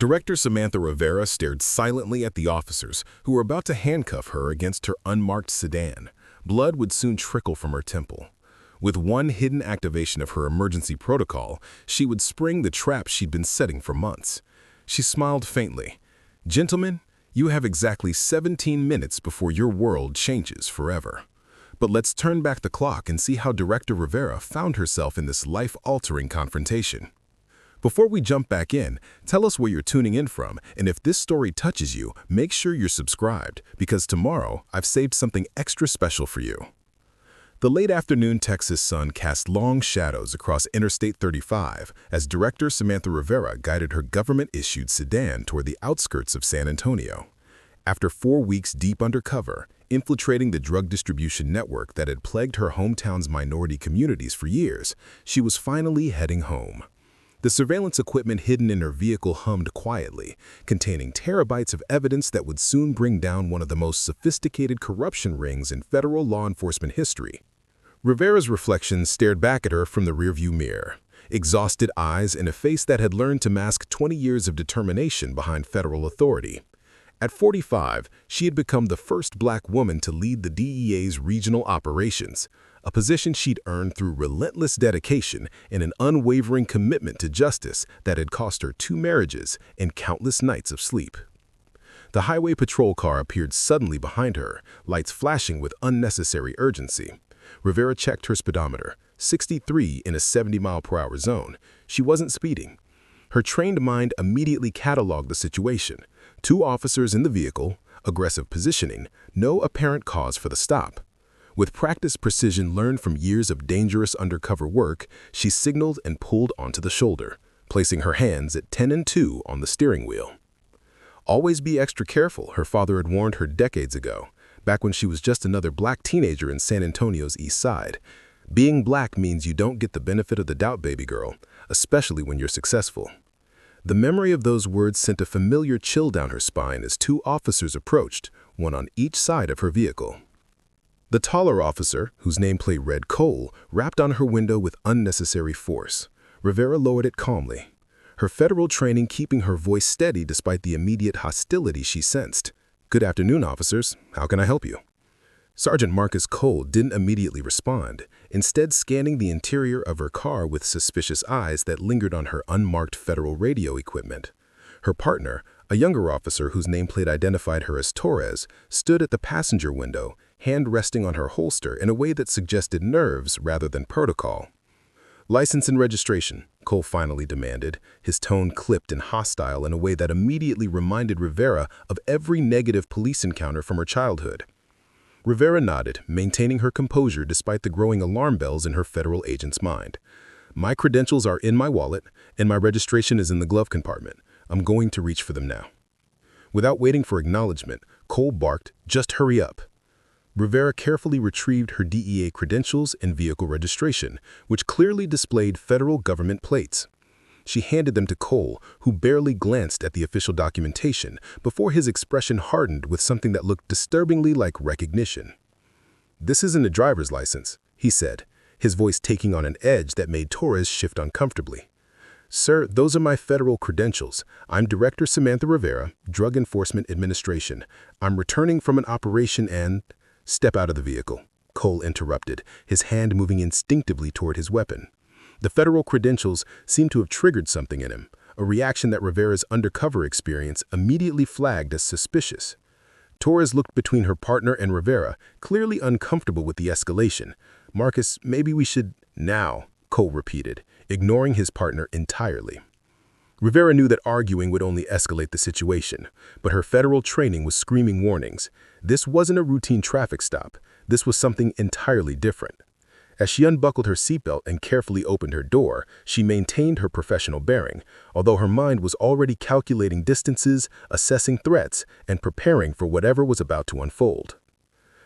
Director Samantha Rivera stared silently at the officers who were about to handcuff her against her unmarked sedan. Blood would soon trickle from her temple. With one hidden activation of her emergency protocol, she would spring the trap she'd been setting for months. She smiled faintly. "Gentlemen, you have exactly 17 minutes before your world changes forever." But let's turn back the clock and see how Director Rivera found herself in this life-altering confrontation. Before we jump back in, tell us where you're tuning in from, and if this story touches you, make sure you're subscribed, because tomorrow I've saved something extra special for you. The late afternoon Texas sun cast long shadows across Interstate 35 as Director Samantha Rivera guided her government-issued sedan toward the outskirts of San Antonio. After 4 weeks deep undercover, infiltrating the drug distribution network that had plagued her hometown's minority communities for years, she was finally heading home. The surveillance equipment hidden in her vehicle hummed quietly, containing terabytes of evidence that would soon bring down one of the most sophisticated corruption rings in federal law enforcement history. Rivera's reflection stared back at her from the rearview mirror, exhausted eyes and a face that had learned to mask 20 years of determination behind federal authority. At 45, she had become the first black woman to lead the DEA's regional operations, a position she'd earned through relentless dedication and an unwavering commitment to justice that had cost her 2 marriages and countless nights of sleep. The highway patrol car appeared suddenly behind her, lights flashing with unnecessary urgency. Rivera checked her speedometer, 63 in a 70-mile-per-hour zone. She wasn't speeding. Her trained mind immediately cataloged the situation. 2 officers in the vehicle, aggressive positioning, no apparent cause for the stop. With practiced precision learned from years of dangerous undercover work, she signaled and pulled onto the shoulder, placing her hands at 10 and 2 on the steering wheel. Always be extra careful, her father had warned her decades ago, back when she was just another black teenager in San Antonio's east side. Being black means you don't get the benefit of the doubt, baby girl, especially when you're successful. The memory of those words sent a familiar chill down her spine as 2 officers approached, one on each side of her vehicle. The taller officer, whose nameplate read Cole, rapped on her window with unnecessary force. Rivera lowered it calmly, her federal training keeping her voice steady despite the immediate hostility she sensed. "Good afternoon, officers. How can I help you?" Sergeant Marcus Cole didn't immediately respond, instead scanning the interior of her car with suspicious eyes that lingered on her unmarked federal radio equipment. Her partner, a younger officer whose nameplate identified her as Torres, stood at the passenger window, hand resting on her holster in a way that suggested nerves rather than protocol. "License and registration," Cole finally demanded, his tone clipped and hostile in a way that immediately reminded Rivera of every negative police encounter from her childhood. Rivera nodded, maintaining her composure despite the growing alarm bells in her federal agent's mind. "My credentials are in my wallet, and my registration is in the glove compartment. I'm going to reach for them now." Without waiting for acknowledgement, Cole barked, "Just hurry up." Rivera carefully retrieved her DEA credentials and vehicle registration, which clearly displayed federal government plates. She handed them to Cole, who barely glanced at the official documentation before his expression hardened with something that looked disturbingly like recognition. "This isn't a driver's license," he said, his voice taking on an edge that made Torres shift uncomfortably. "Sir, those are my federal credentials. I'm Director Samantha Rivera, Drug Enforcement Administration. I'm returning from an operation and—" "Step out of the vehicle," Cole interrupted, his hand moving instinctively toward his weapon. The federal credentials seemed to have triggered something in him, a reaction that Rivera's undercover experience immediately flagged as suspicious. Torres looked between her partner and Rivera, clearly uncomfortable with the escalation. "Marcus, maybe we should—" "Now," Cole repeated, ignoring his partner entirely. Rivera knew that arguing would only escalate the situation, but her federal training was screaming warnings. This wasn't a routine traffic stop. This was something entirely different. As she unbuckled her seatbelt and carefully opened her door, she maintained her professional bearing, although her mind was already calculating distances, assessing threats, and preparing for whatever was about to unfold.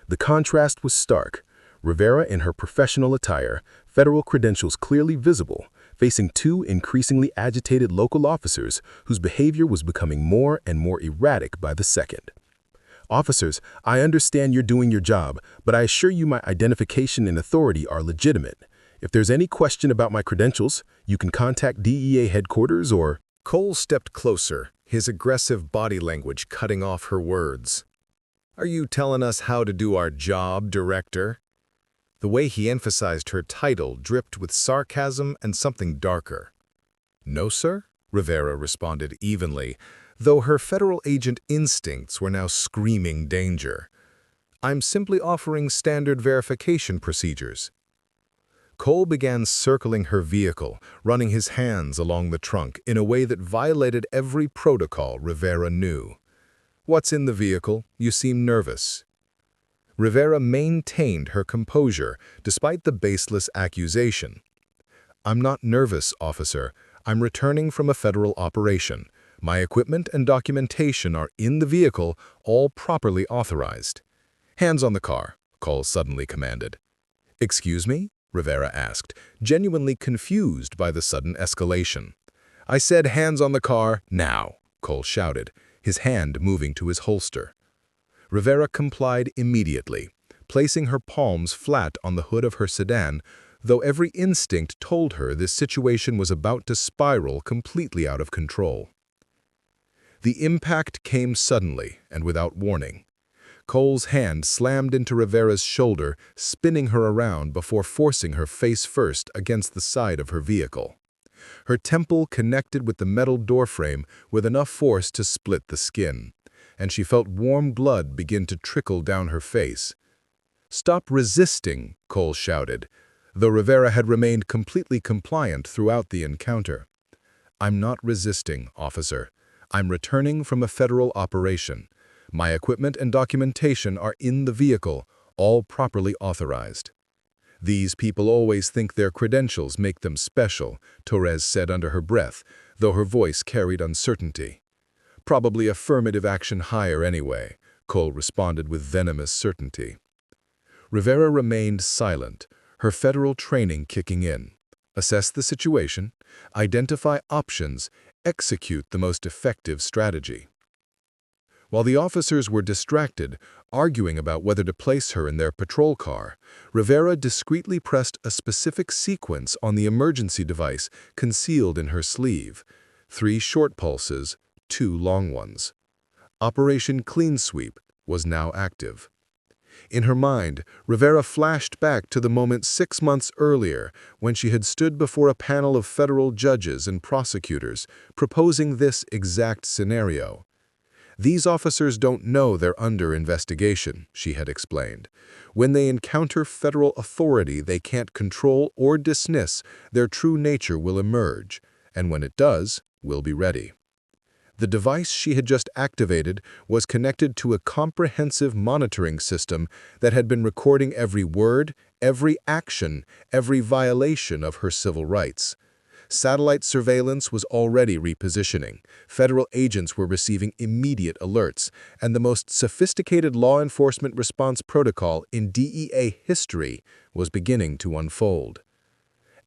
The contrast was stark. Rivera in her professional attire, federal credentials clearly visible, facing 2 increasingly agitated local officers whose behavior was becoming more and more erratic by the second. "Officers, I understand you're doing your job, but I assure you my identification and authority are legitimate. If there's any question about my credentials, you can contact DEA headquarters or—" Cole stepped closer, his aggressive body language cutting off her words. "Are you telling us how to do our job, Director?" The way he emphasized her title dripped with sarcasm and something darker. "No, sir," Rivera responded evenly, though her federal agent instincts were now screaming danger. "I'm simply offering standard verification procedures." Cole began circling her vehicle, running his hands along the trunk in a way that violated every protocol Rivera knew. "What's in the vehicle? You seem nervous." Rivera maintained her composure despite the baseless accusation. "I'm not nervous, officer. I'm returning from a federal operation. My equipment and documentation are in the vehicle, all properly authorized." "Hands on the car," Cole suddenly commanded. "Excuse me?" Rivera asked, genuinely confused by the sudden escalation. "I said hands on the car, now," Cole shouted, his hand moving to his holster. Rivera complied immediately, placing her palms flat on the hood of her sedan, though every instinct told her this situation was about to spiral completely out of control. The impact came suddenly and without warning. Cole's hand slammed into Rivera's shoulder, spinning her around before forcing her face first against the side of her vehicle. Her temple connected with the metal doorframe with enough force to split the skin, and she felt warm blood begin to trickle down her face. "Stop resisting," Cole shouted, though Rivera had remained completely compliant throughout the encounter. "I'm not resisting, officer. I'm returning from a federal operation. My equipment and documentation are in the vehicle, all properly authorized." "These people always think their credentials make them special," Torres said under her breath, though her voice carried uncertainty. "Probably affirmative action higher anyway," Cole responded with venomous certainty. Rivera remained silent, her federal training kicking in. Assess the situation, identify options, execute the most effective strategy. While the officers were distracted, arguing about whether to place her in their patrol car, Rivera discreetly pressed a specific sequence on the emergency device concealed in her sleeve. 3 short pulses, 2 long ones. Operation Clean Sweep was now active. In her mind, Rivera flashed back to the moment 6 months earlier when she had stood before a panel of federal judges and prosecutors proposing this exact scenario. "These officers don't know they're under investigation," she had explained. "When they encounter federal authority they can't control or dismiss, their true nature will emerge, and when it does, we'll be ready." The device she had just activated was connected to a comprehensive monitoring system that had been recording every word, every action, every violation of her civil rights. Satellite surveillance was already repositioning, federal agents were receiving immediate alerts, and the most sophisticated law enforcement response protocol in DEA history was beginning to unfold.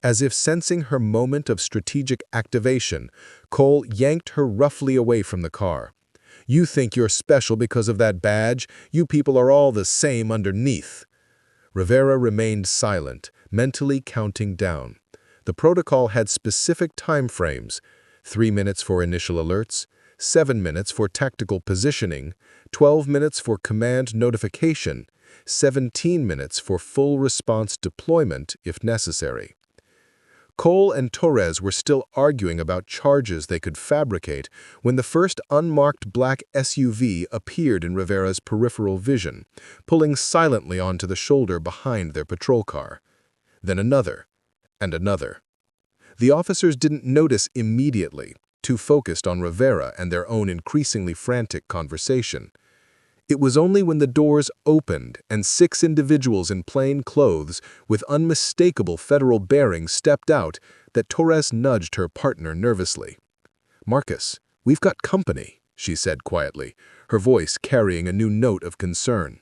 As if sensing her moment of strategic activation, Cole yanked her roughly away from the car. "You think you're special because of that badge? You people are all the same underneath." Rivera remained silent, mentally counting down. The protocol had specific time frames: 3 minutes for initial alerts, 7 minutes for tactical positioning, 12 minutes for command notification, 17 minutes for full response deployment if necessary. Cole and Torres were still arguing about charges they could fabricate when the first unmarked black SUV appeared in Rivera's peripheral vision, pulling silently onto the shoulder behind their patrol car. Then another, and another. The officers didn't notice immediately, too focused on Rivera and their own increasingly frantic conversation. It was only when the doors opened and 6 individuals in plain clothes with unmistakable federal bearings stepped out that Torres nudged her partner nervously. "Marcus, we've got company," she said quietly, her voice carrying a new note of concern.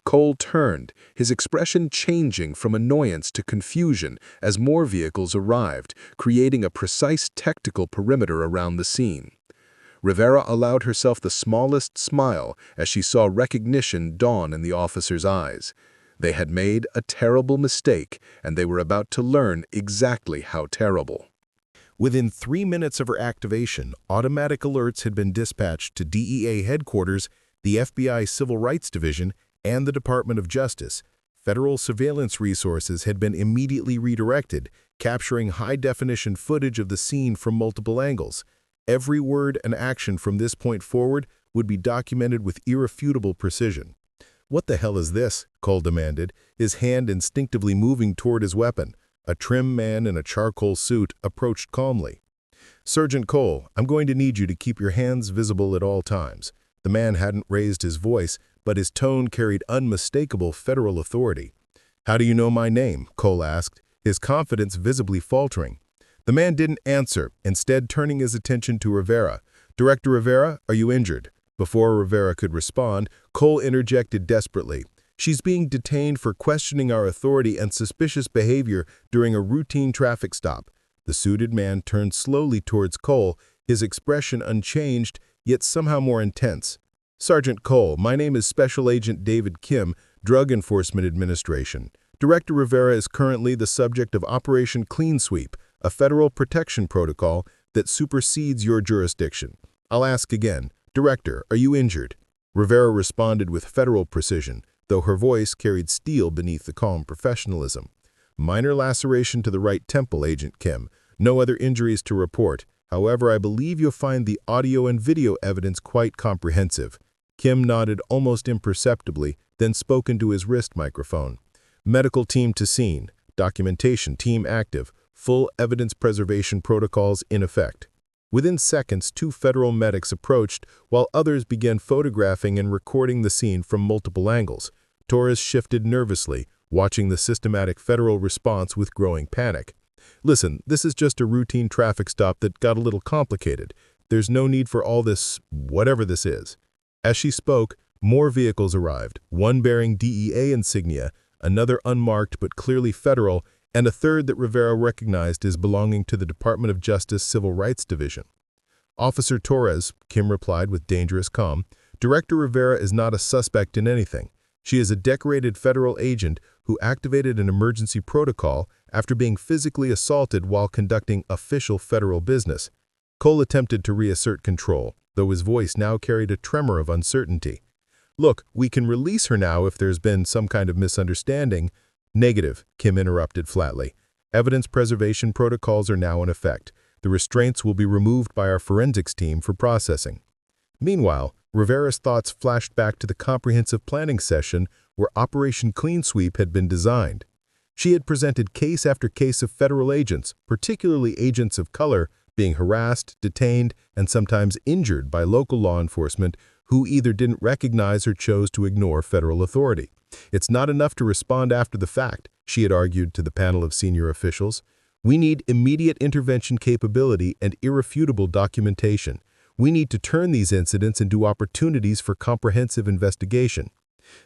Cole turned, his expression changing from annoyance to confusion as more vehicles arrived, creating a precise tactical perimeter around the scene. Rivera allowed herself the smallest smile as she saw recognition dawn in the officer's eyes. They had made a terrible mistake, and they were about to learn exactly how terrible. Within 3 minutes of her activation, automatic alerts had been dispatched to DEA headquarters, the FBI Civil Rights Division, and the Department of Justice. Federal surveillance resources had been immediately redirected, capturing high-definition footage of the scene from multiple angles. Every word and action from this point forward would be documented with irrefutable precision. "What the hell is this?" Cole demanded, his hand instinctively moving toward his weapon. A trim man in a charcoal suit approached calmly. "Sergeant Cole, I'm going to need you to keep your hands visible at all times." The man hadn't raised his voice, but his tone carried unmistakable federal authority. "How do you know my name?" Cole asked, his confidence visibly faltering. The man didn't answer, instead turning his attention to Rivera. "Director Rivera, are you injured?" Before Rivera could respond, Cole interjected desperately. "She's being detained for questioning our authority and suspicious behavior during a routine traffic stop." The suited man turned slowly towards Cole, his expression unchanged, yet somehow more intense. "Sergeant Cole, my name is Special Agent David Kim, Drug Enforcement Administration. Director Rivera is currently the subject of Operation Clean Sweep, a federal protection protocol that supersedes your jurisdiction. I'll ask again. Director, are you injured?" Rivera responded with federal precision, though her voice carried steel beneath the calm professionalism. "Minor laceration to the right temple, Agent Kim. No other injuries to report. However, I believe you'll find the audio and video evidence quite comprehensive." Kim nodded almost imperceptibly, then spoke into his wrist microphone. "Medical team to scene. Documentation team active. Full evidence preservation protocols in effect." Within seconds, 2 federal medics approached, while others began photographing and recording the scene from multiple angles. Torres shifted nervously, watching the systematic federal response with growing panic. "Listen, this is just a routine traffic stop that got a little complicated. There's no need for all this, whatever this is." As she spoke, more vehicles arrived, one bearing DEA insignia, another unmarked but clearly federal, and a third that Rivera recognized as belonging to the Department of Justice Civil Rights Division. "Officer Torres," Kim replied with dangerous calm, "Director Rivera is not a suspect in anything. She is a decorated federal agent who activated an emergency protocol after being physically assaulted while conducting official federal business." Cole attempted to reassert control, though his voice now carried a tremor of uncertainty. "Look, we can release her now if there's been some kind of misunderstanding." "Negative," Kim interrupted flatly. "Evidence preservation protocols are now in effect. The restraints will be removed by our forensics team for processing." Meanwhile, Rivera's thoughts flashed back to the comprehensive planning session where Operation Clean Sweep had been designed. She had presented case after case of federal agents, particularly agents of color, being harassed, detained, and sometimes injured by local law enforcement who either didn't recognize or chose to ignore federal authority. "It's not enough to respond after the fact," she had argued to the panel of senior officials. "We need immediate intervention capability and irrefutable documentation. We need to turn these incidents into opportunities for comprehensive investigation."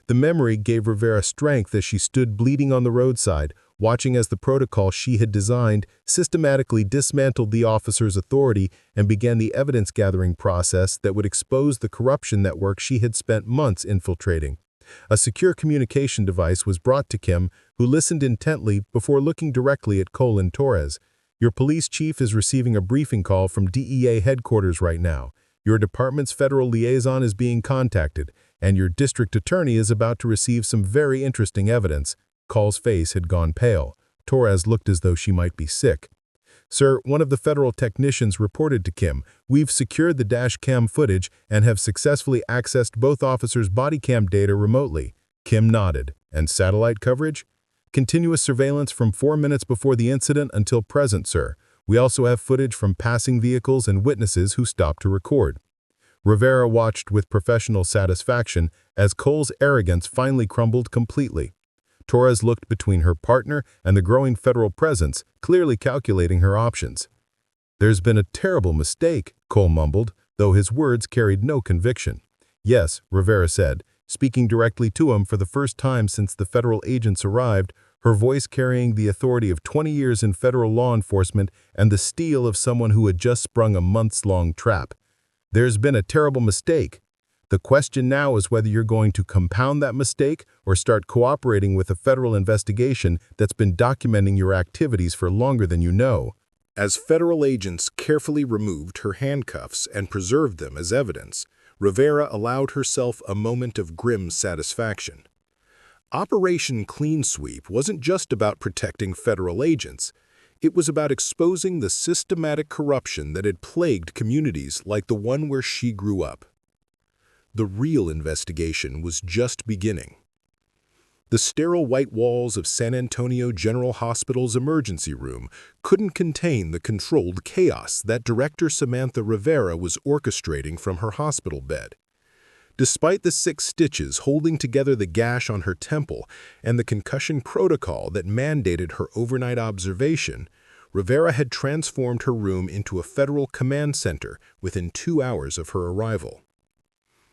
The memory gave Rivera strength as she stood bleeding on the roadside, watching as the protocol she had designed systematically dismantled the officer's authority and began the evidence-gathering process that would expose the corruption network she had spent months infiltrating. A secure communication device was brought to Kim, who listened intently before looking directly at Cole and Torres. "Your police chief is receiving a briefing call from DEA headquarters right now. Your department's federal liaison is being contacted, and your district attorney is about to receive some very interesting evidence." Cole's face had gone pale. Torres looked as though she might be sick. "Sir, one of the federal technicians reported to Kim, we've secured the dash cam footage and have successfully accessed both officers' body cam data remotely." Kim nodded. "And satellite coverage?" "Continuous surveillance from 4 minutes before the incident until present, sir. We also have footage from passing vehicles and witnesses who stopped to record." Rivera watched with professional satisfaction as Cole's arrogance finally crumbled completely. Torres looked between her partner and the growing federal presence, clearly calculating her options. "There's been a terrible mistake," Cole mumbled, though his words carried no conviction. "Yes," Rivera said, speaking directly to him for the first time since the federal agents arrived, her voice carrying the authority of 20 years in federal law enforcement and the steel of someone who had just sprung a months-long trap. "There's been a terrible mistake. The question now is whether you're going to compound that mistake or start cooperating with a federal investigation that's been documenting your activities for longer than you know." As federal agents carefully removed her handcuffs and preserved them as evidence, Rivera allowed herself a moment of grim satisfaction. Operation Clean Sweep wasn't just about protecting federal agents. It was about exposing the systematic corruption that had plagued communities like the one where she grew up. The real investigation was just beginning. The sterile white walls of San Antonio General Hospital's emergency room couldn't contain the controlled chaos that Director Samantha Rivera was orchestrating from her hospital bed. Despite the 6 stitches holding together the gash on her temple and the concussion protocol that mandated her overnight observation, Rivera had transformed her room into a federal command center within 2 hours of her arrival.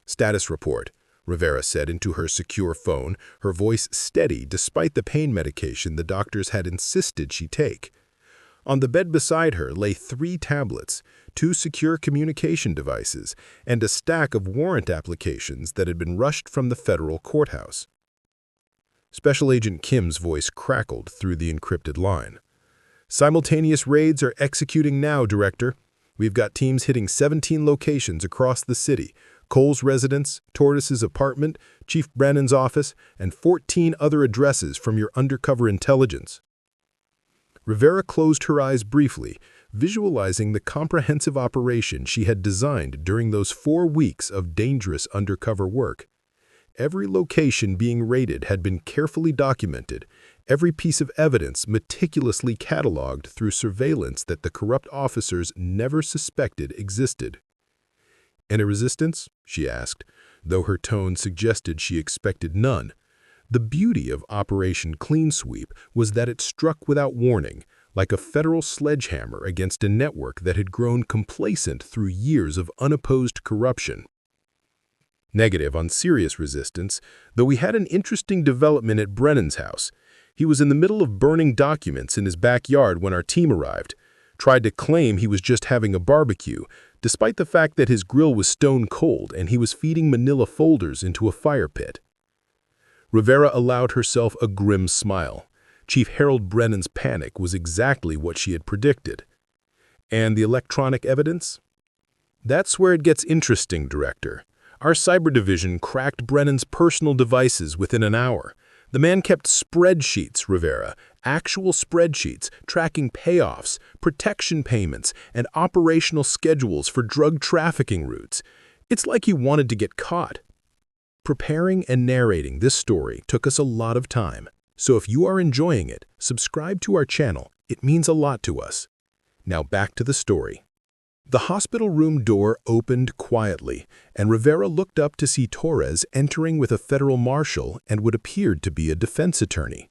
"Status report," Rivera said into her secure phone, her voice steady despite the pain medication the doctors had insisted she take. On the bed beside her lay 3 tablets, 2 secure communication devices, and a stack of warrant applications that had been rushed from the federal courthouse. Special Agent Kim's voice crackled through the encrypted line. "Simultaneous raids are executing now, Director. We've got teams hitting 17 locations across the city: Cole's residence, Tortoise's apartment, Chief Brennan's office, and 14 other addresses from your undercover intelligence." Rivera closed her eyes briefly, visualizing the comprehensive operation she had designed during those 4 weeks of dangerous undercover work. Every location being raided had been carefully documented, every piece of evidence meticulously cataloged through surveillance that the corrupt officers never suspected existed. "Any resistance?" she asked, though her tone suggested she expected none. The beauty of Operation Clean Sweep was that it struck without warning, like a federal sledgehammer against a network that had grown complacent through years of unopposed corruption. Negative on serious resistance, though we had an interesting development at Brennan's house. He was in the middle of burning documents in his backyard when our team arrived. Tried to claim he was just having a barbecue, despite the fact that his grill was stone cold and he was feeding manila folders into a fire pit. Rivera allowed herself a grim smile. Chief Harold Brennan's panic was exactly what she had predicted. "And the electronic evidence?" "That's where it gets interesting, Director. Our cyber division cracked Brennan's personal devices within an hour. The man kept spreadsheets, Rivera, actual spreadsheets, tracking payoffs, protection payments, and operational schedules for drug trafficking routes. It's like he wanted to get caught." Preparing and narrating this story took us a lot of time, so if you are enjoying it, subscribe to our channel. It means a lot to us. Now back to the story. The hospital room door opened quietly, and Rivera looked up to see Torres entering with a federal marshal and what appeared to be a defense attorney.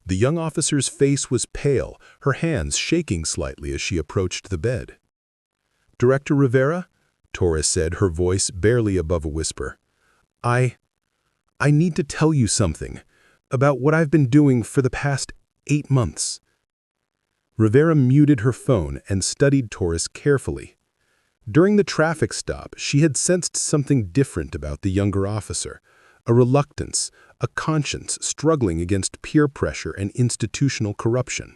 The young officer's face was pale, her hands shaking slightly as she approached the bed. "Director Rivera?" Torres said, her voice barely above a whisper. I need to tell you something about what I've been doing for the past 8 months. Rivera muted her phone and studied Torres carefully. During the traffic stop, she had sensed something different about the younger officer, a reluctance, a conscience struggling against peer pressure and institutional corruption.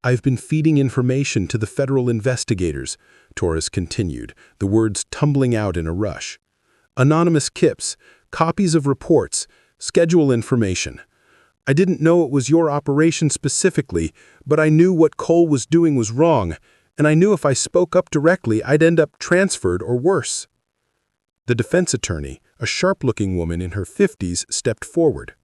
"I've been feeding information to the federal investigators," Torres continued, the words tumbling out in a rush. "Anonymous kips, copies of reports, schedule information. I didn't know it was your operation specifically, but I knew what Cole was doing was wrong, and I knew if I spoke up directly, I'd end up transferred or worse." The defense attorney, a sharp-looking woman in her 50s, stepped forward.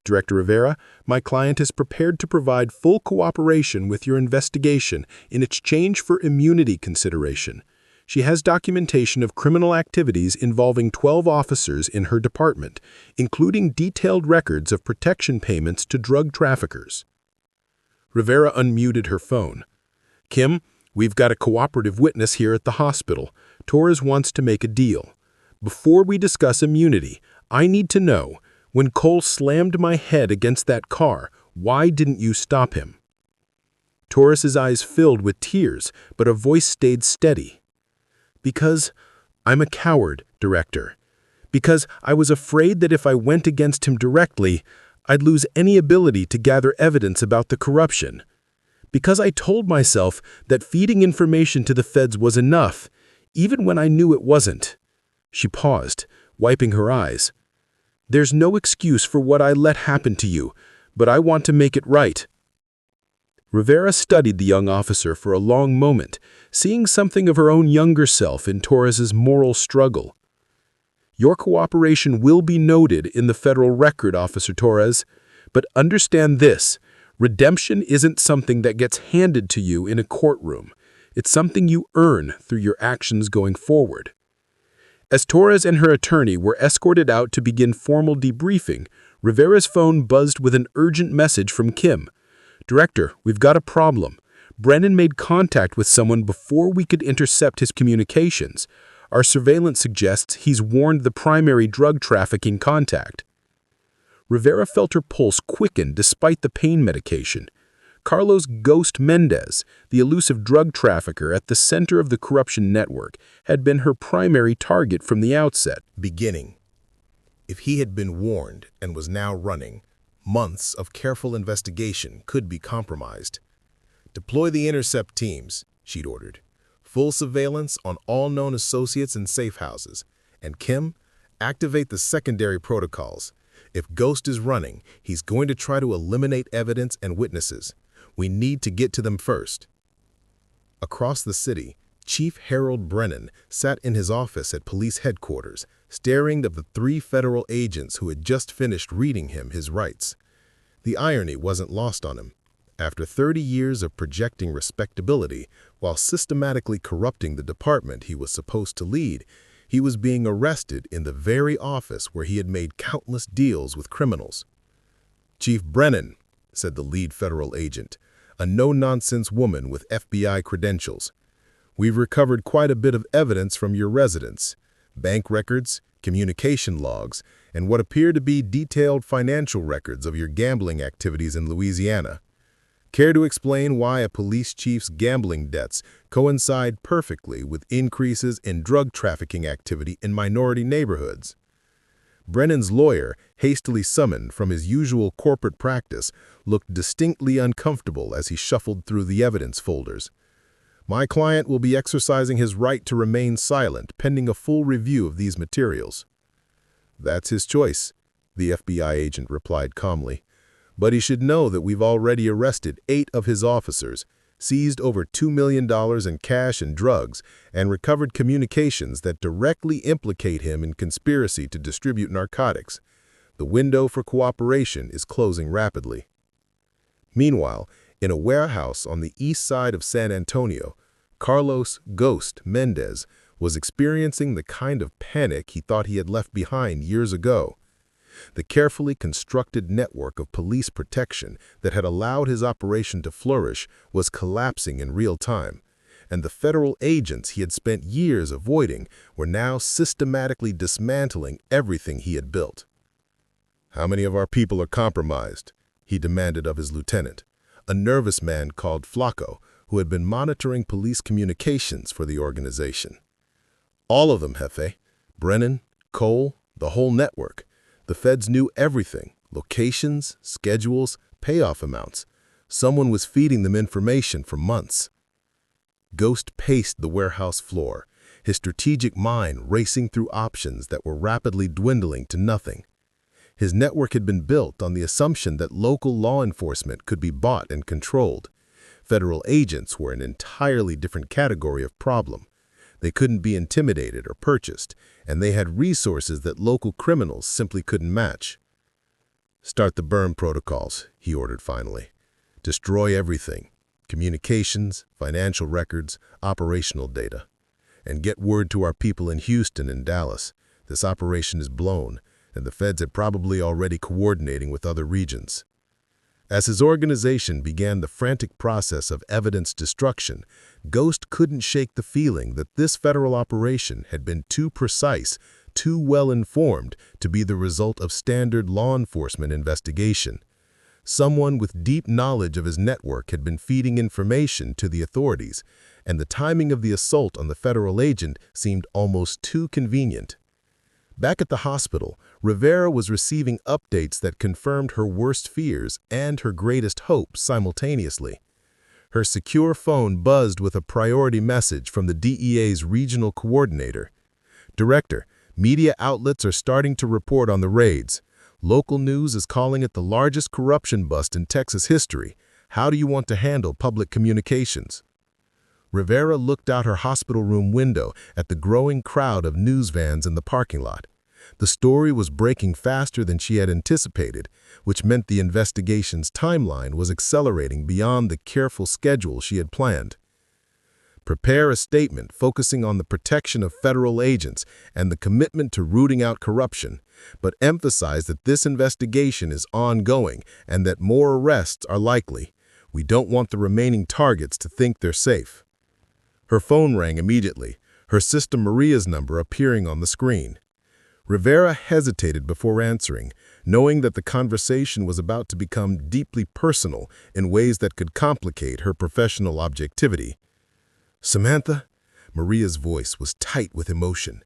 "Director Rivera, my client is prepared to provide full cooperation with your investigation in exchange for immunity consideration. She has documentation of criminal activities involving 12 officers in her department, including detailed records of protection payments to drug traffickers." Rivera unmuted her phone. "Kim, we've got a cooperative witness here at the hospital. Torres wants to make a deal. Before we discuss immunity, I need to know, when Cole slammed my head against that car, why didn't you stop him?" Torres's eyes filled with tears, but her voice stayed steady. "Because I'm a coward, Director. Because I was afraid that if I went against him directly, I'd lose any ability to gather evidence about the corruption. Because I told myself that feeding information to the feds was enough, even when I knew it wasn't. She paused, wiping her eyes. There's no excuse for what I let happen to you, but I want to make it right. Rivera studied the young officer for a long moment, seeing something of her own younger self in Torres's moral struggle. Your cooperation will be noted in the federal record, Officer Torres, but understand this: redemption isn't something that gets handed to you in a courtroom. It's something you earn through your actions going forward. As Torres and her attorney were escorted out to begin formal debriefing, Rivera's phone buzzed with an urgent message from Kim. Director, we've got a problem. Brennan made contact with someone before we could intercept his communications. Our surveillance suggests he's warned the primary drug trafficking contact. Rivera felt her pulse quicken despite the pain medication. Carlos Ghost Mendez, the elusive drug trafficker at the center of the corruption network, had been her primary target from the outset. Beginning. If he had been warned and was now running, months of careful investigation could be compromised. Deploy the intercept teams, she'd ordered. Full surveillance on all known associates and safe houses. And Kim, activate the secondary protocols. If Ghost is running, he's going to try to eliminate evidence and witnesses. We need to get to them first. Across the city, Chief Harold Brennan sat in his office at police headquarters, staring at the 3 federal agents who had just finished reading him his rights. The irony wasn't lost on him. After 30 years of projecting respectability while systematically corrupting the department he was supposed to lead, he was being arrested in the very office where he had made countless deals with criminals. Chief Brennan, said the lead federal agent, a no-nonsense woman with FBI credentials. We've recovered quite a bit of evidence from your residence, bank records, communication logs, and what appear to be detailed financial records of your gambling activities in Louisiana. Care to explain why a police chief's gambling debts coincide perfectly with increases in drug trafficking activity in minority neighborhoods? Brennan's lawyer, hastily summoned from his usual corporate practice, looked distinctly uncomfortable as he shuffled through the evidence folders. My client will be exercising his right to remain silent pending a full review of these materials. That's his choice, the FBI agent replied calmly. But he should know that we've already arrested 8 of his officers, seized over $2 million in cash and drugs, and recovered communications that directly implicate him in conspiracy to distribute narcotics. The window for cooperation is closing rapidly. Meanwhile, in a warehouse on the east side of San Antonio, Carlos Ghost Mendez was experiencing the kind of panic he thought he had left behind years ago. The carefully constructed network of police protection that had allowed his operation to flourish was collapsing in real time, and the federal agents he had spent years avoiding were now systematically dismantling everything he had built. How many of our people are compromised? He demanded of his lieutenant, a nervous man called Flacco, who had been monitoring police communications for the organization. All of them, Jefe. Brennan, Cole, the whole network. The feds knew everything, locations, schedules, payoff amounts. Someone was feeding them information for months. Ghost paced the warehouse floor, his strategic mind racing through options that were rapidly dwindling to nothing. His network had been built on the assumption that local law enforcement could be bought and controlled. Federal agents were an entirely different category of problem. They couldn't be intimidated or purchased, and they had resources that local criminals simply couldn't match. Start the burn protocols, he ordered finally. Destroy everything, communications, financial records, operational data. And get word to our people in Houston and Dallas. This operation is blown, and the feds are probably already coordinating with other regions. As his organization began the frantic process of evidence destruction, Ghost couldn't shake the feeling that this federal operation had been too precise, too well-informed to be the result of standard law enforcement investigation. Someone with deep knowledge of his network had been feeding information to the authorities, and the timing of the assault on the federal agent seemed almost too convenient. Back at the hospital, Rivera was receiving updates that confirmed her worst fears and her greatest hopes simultaneously. Her secure phone buzzed with a priority message from the DEA's regional coordinator. "Director, media outlets are starting to report on the raids. Local news is calling it the largest corruption bust in Texas history. How do you want to handle public communications?" Rivera looked out her hospital room window at the growing crowd of news vans in the parking lot. The story was breaking faster than she had anticipated, which meant the investigation's timeline was accelerating beyond the careful schedule she had planned. "Prepare a statement focusing on the protection of federal agents and the commitment to rooting out corruption, but emphasize that this investigation is ongoing and that more arrests are likely. We don't want the remaining targets to think they're safe." Her phone rang immediately, her sister Maria's number appearing on the screen. Rivera hesitated before answering, knowing that the conversation was about to become deeply personal in ways that could complicate her professional objectivity. "Samantha?" Maria's voice was tight with emotion.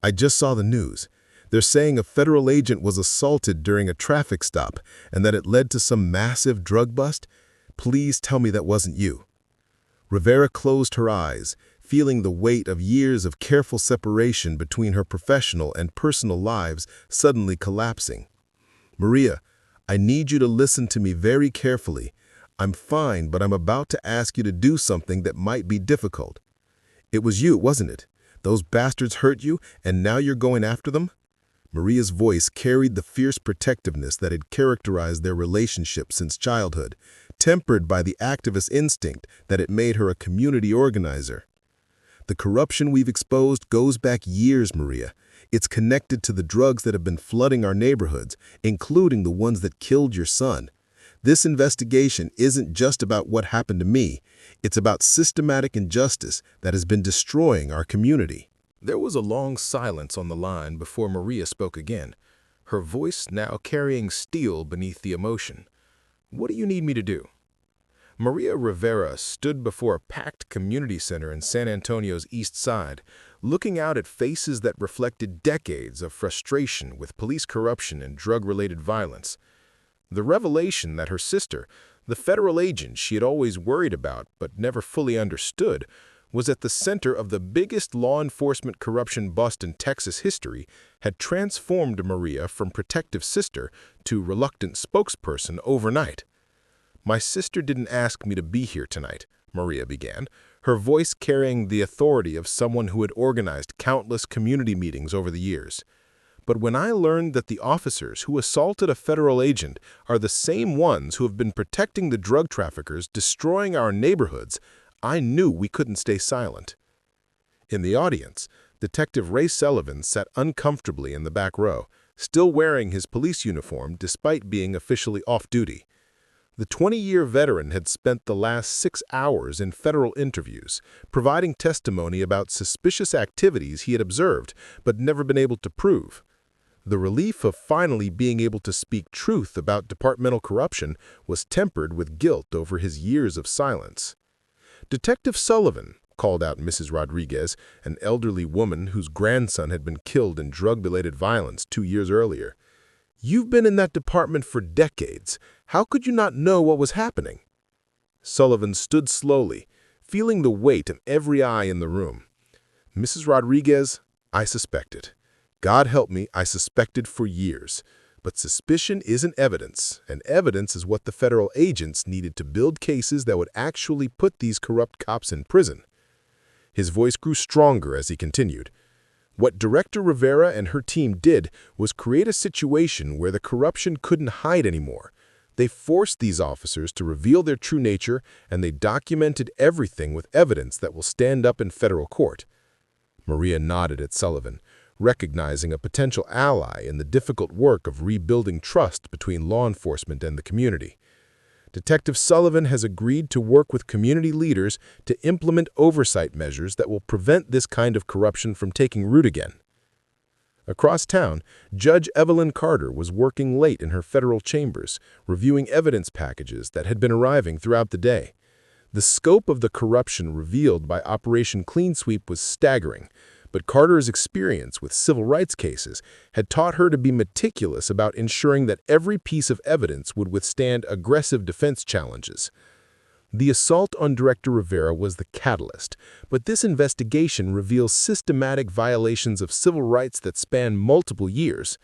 "I just saw the news. They're saying a federal agent was assaulted during a traffic stop and that it led to some massive drug bust. Please tell me that wasn't you." Rivera closed her eyes, feeling the weight of years of careful separation between her professional and personal lives suddenly collapsing. "Maria, I need you to listen to me very carefully. I'm fine, but I'm about to ask you to do something that might be difficult." "It was you, wasn't it? Those bastards hurt you, and now you're going after them?" Maria's voice carried the fierce protectiveness that had characterized their relationship since childhood, tempered by the activist instinct that had made her a community organizer. "The corruption we've exposed goes back years, Maria. It's connected to the drugs that have been flooding our neighborhoods, including the ones that killed your son. This investigation isn't just about what happened to me. It's about systematic injustice that has been destroying our community." There was a long silence on the line before Maria spoke again, her voice now carrying steel beneath the emotion. "What do you need me to do?" Maria Rivera stood before a packed community center in San Antonio's East Side, looking out at faces that reflected decades of frustration with police corruption and drug-related violence. The revelation that her sister, the federal agent she had always worried about but never fully understood, was at the center of the biggest law enforcement corruption bust in Texas history, had transformed Maria from protective sister to reluctant spokesperson overnight. "My sister didn't ask me to be here tonight," Maria began, her voice carrying the authority of someone who had organized countless community meetings over the years. "But when I learned that the officers who assaulted a federal agent are the same ones who have been protecting the drug traffickers destroying our neighborhoods, I knew we couldn't stay silent." In the audience, Detective Ray Sullivan sat uncomfortably in the back row, still wearing his police uniform despite being officially off-duty. The 20-year veteran had spent the last 6 hours in federal interviews, providing testimony about suspicious activities he had observed but never been able to prove. The relief of finally being able to speak truth about departmental corruption was tempered with guilt over his years of silence. "Detective Sullivan," called out Mrs. Rodriguez, an elderly woman whose grandson had been killed in drug-related violence 2 years earlier. "You've been in that department for decades. How could you not know what was happening?" Sullivan stood slowly, feeling the weight of every eye in the room. "Mrs. Rodriguez, I suspected. God help me, I suspected for years. But suspicion isn't evidence, and evidence is what the federal agents needed to build cases that would actually put these corrupt cops in prison." His voice grew stronger as he continued. "What Director Rivera and her team did was create a situation where the corruption couldn't hide anymore. They forced these officers to reveal their true nature, and they documented everything with evidence that will stand up in federal court." Maria nodded at Sullivan, recognizing a potential ally in the difficult work of rebuilding trust between law enforcement and the community. "Detective Sullivan has agreed to work with community leaders to implement oversight measures that will prevent this kind of corruption from taking root again." Across town, Judge Evelyn Carter was working late in her federal chambers, reviewing evidence packages that had been arriving throughout the day. The scope of the corruption revealed by Operation Clean Sweep was staggering, but Carter's experience with civil rights cases had taught her to be meticulous about ensuring that every piece of evidence would withstand aggressive defense challenges. The assault on Director Rivera was the catalyst, but this investigation reveals systematic violations of civil rights that span multiple years.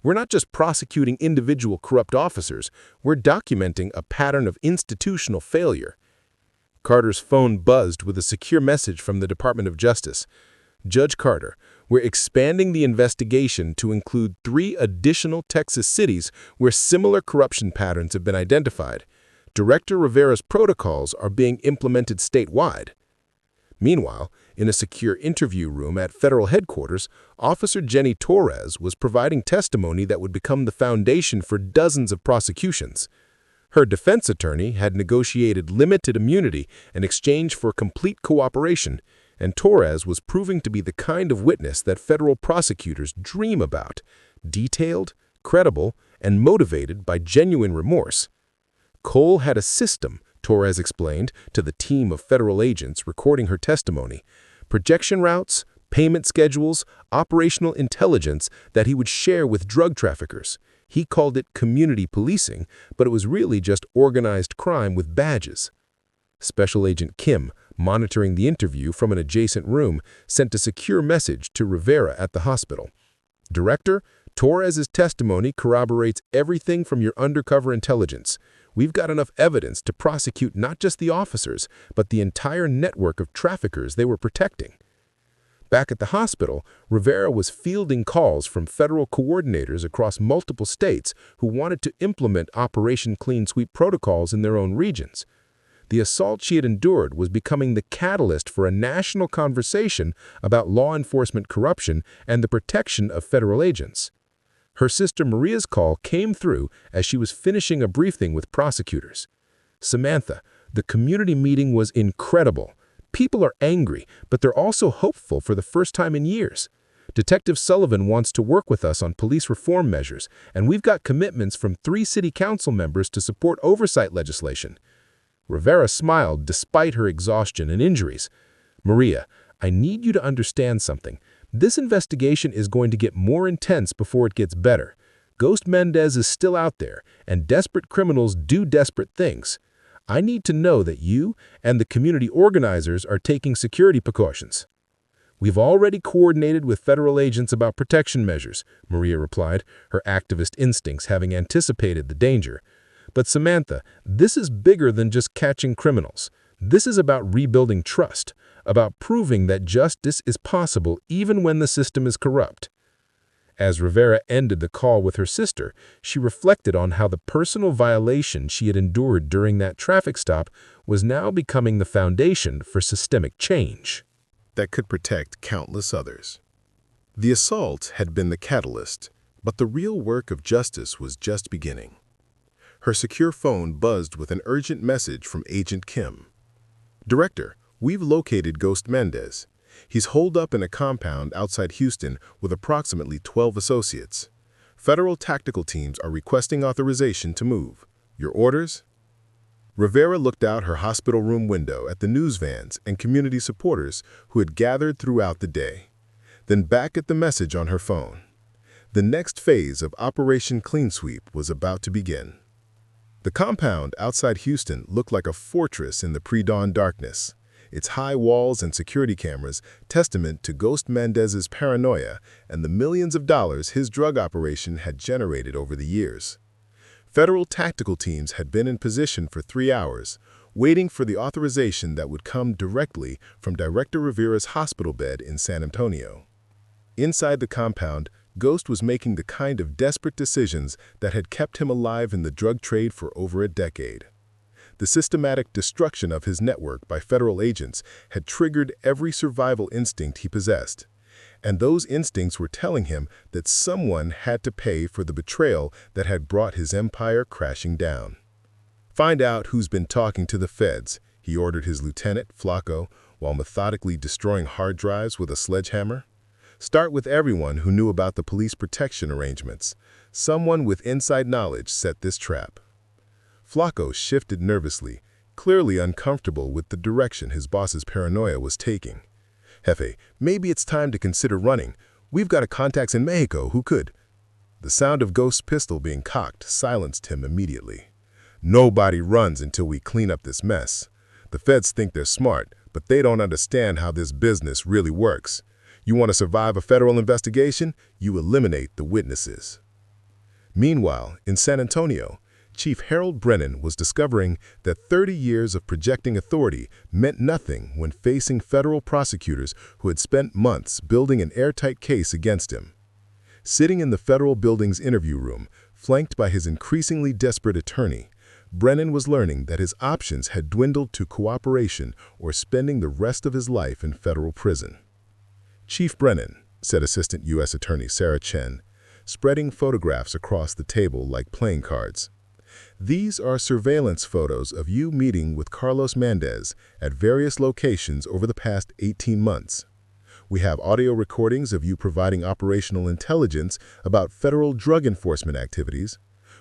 We're not just prosecuting individual corrupt officers, we're documenting a pattern of institutional failure. Carter's phone buzzed with a secure message from the Department of Justice. Judge Carter, we're expanding the investigation to include 3 additional Texas cities where similar corruption patterns have been identified. Director Rivera's protocols are being implemented statewide. Meanwhile, in a secure interview room at federal headquarters, Officer Jenny Torres was providing testimony that would become the foundation for dozens of prosecutions. Her defense attorney had negotiated limited immunity in exchange for complete cooperation, and Torres was proving to be the kind of witness that federal prosecutors dream about: detailed, credible, and motivated by genuine remorse. Cole had a system, Torres explained to the team of federal agents recording her testimony: projection routes, payment schedules, operational intelligence that he would share with drug traffickers. He called it community policing, but it was really just organized crime with badges. Special Agent Kim, monitoring the interview from an adjacent room, sent a secure message to Rivera at the hospital. Director, Torres's testimony corroborates everything from your undercover intelligence. We've got enough evidence to prosecute not just the officers, but the entire network of traffickers they were protecting. Back at the hospital, Rivera was fielding calls from federal coordinators across multiple states who wanted to implement Operation Clean Sweep protocols in their own regions. The assault she had endured was becoming the catalyst for a national conversation about law enforcement corruption and the protection of federal agents. Her sister Maria's call came through as she was finishing a briefing with prosecutors. "Samantha, the community meeting was incredible. People are angry, but they're also hopeful for the first time in years. Detective Sullivan wants to work with us on police reform measures, and we've got commitments from 3 city council members to support oversight legislation." Rivera smiled despite her exhaustion and injuries. "Maria, I need you to understand something. This investigation is going to get more intense before it gets better. Ghost Mendez is still out there, and desperate criminals do desperate things. I need to know that you and the community organizers are taking security precautions." "We've already coordinated with federal agents about protection measures," Maria replied, her activist instincts having anticipated the danger. "But Samantha, this is bigger than just catching criminals. This is about rebuilding trust, about proving that justice is possible even when the system is corrupt." As Rivera ended the call with her sister, she reflected on how the personal violation she had endured during that traffic stop was now becoming the foundation for systemic change that could protect countless others. The assault had been the catalyst, but the real work of justice was just beginning. Her secure phone buzzed with an urgent message from Agent Kim. "Director, we've located Ghost Mendez. He's holed up in a compound outside Houston with approximately 12 associates. Federal tactical teams are requesting authorization to move. Your orders?" Rivera looked out her hospital room window at the news vans and community supporters who had gathered throughout the day, then back at the message on her phone. The next phase of Operation Clean Sweep was about to begin. The compound outside Houston looked like a fortress in the pre-dawn darkness, its high walls and security cameras testament to Ghost Mendez's paranoia and the millions of dollars his drug operation had generated over the years. Federal tactical teams had been in position for 3 hours, waiting for the authorization that would come directly from Director Rivera's hospital bed in San Antonio. Inside the compound, Ghost was making the kind of desperate decisions that had kept him alive in the drug trade for over a decade. The systematic destruction of his network by federal agents had triggered every survival instinct he possessed, and those instincts were telling him that someone had to pay for the betrayal that had brought his empire crashing down. "Find out who's been talking to the feds," he ordered his lieutenant, Flacco, while methodically destroying hard drives with a sledgehammer. "Start with everyone who knew about the police protection arrangements. Someone with inside knowledge set this trap." Flacco shifted nervously, clearly uncomfortable with the direction his boss's paranoia was taking. "Jefe, maybe it's time to consider running. We've got contacts in Mexico who could." The sound of Ghost's pistol being cocked silenced him immediately. "Nobody runs until we clean up this mess. The feds think they're smart, but they don't understand how this business really works. You want to survive a federal investigation? You eliminate the witnesses. Meanwhile, in San Antonio, Chief Harold Brennan was discovering that 30 years of projecting authority meant nothing when facing federal prosecutors who had spent months building an airtight case against him. Sitting in the federal building's interview room, flanked by his increasingly desperate attorney, Brennan was learning that his options had dwindled to cooperation or spending the rest of his life in federal prison. "Chief Brennan," said Assistant U.S. Attorney Sarah Chen, spreading photographs across the table like playing cards. "These are surveillance photos of you meeting with Carlos Mendez at various locations over the past 18 months. We have audio recordings of you providing operational intelligence about federal drug enforcement activities.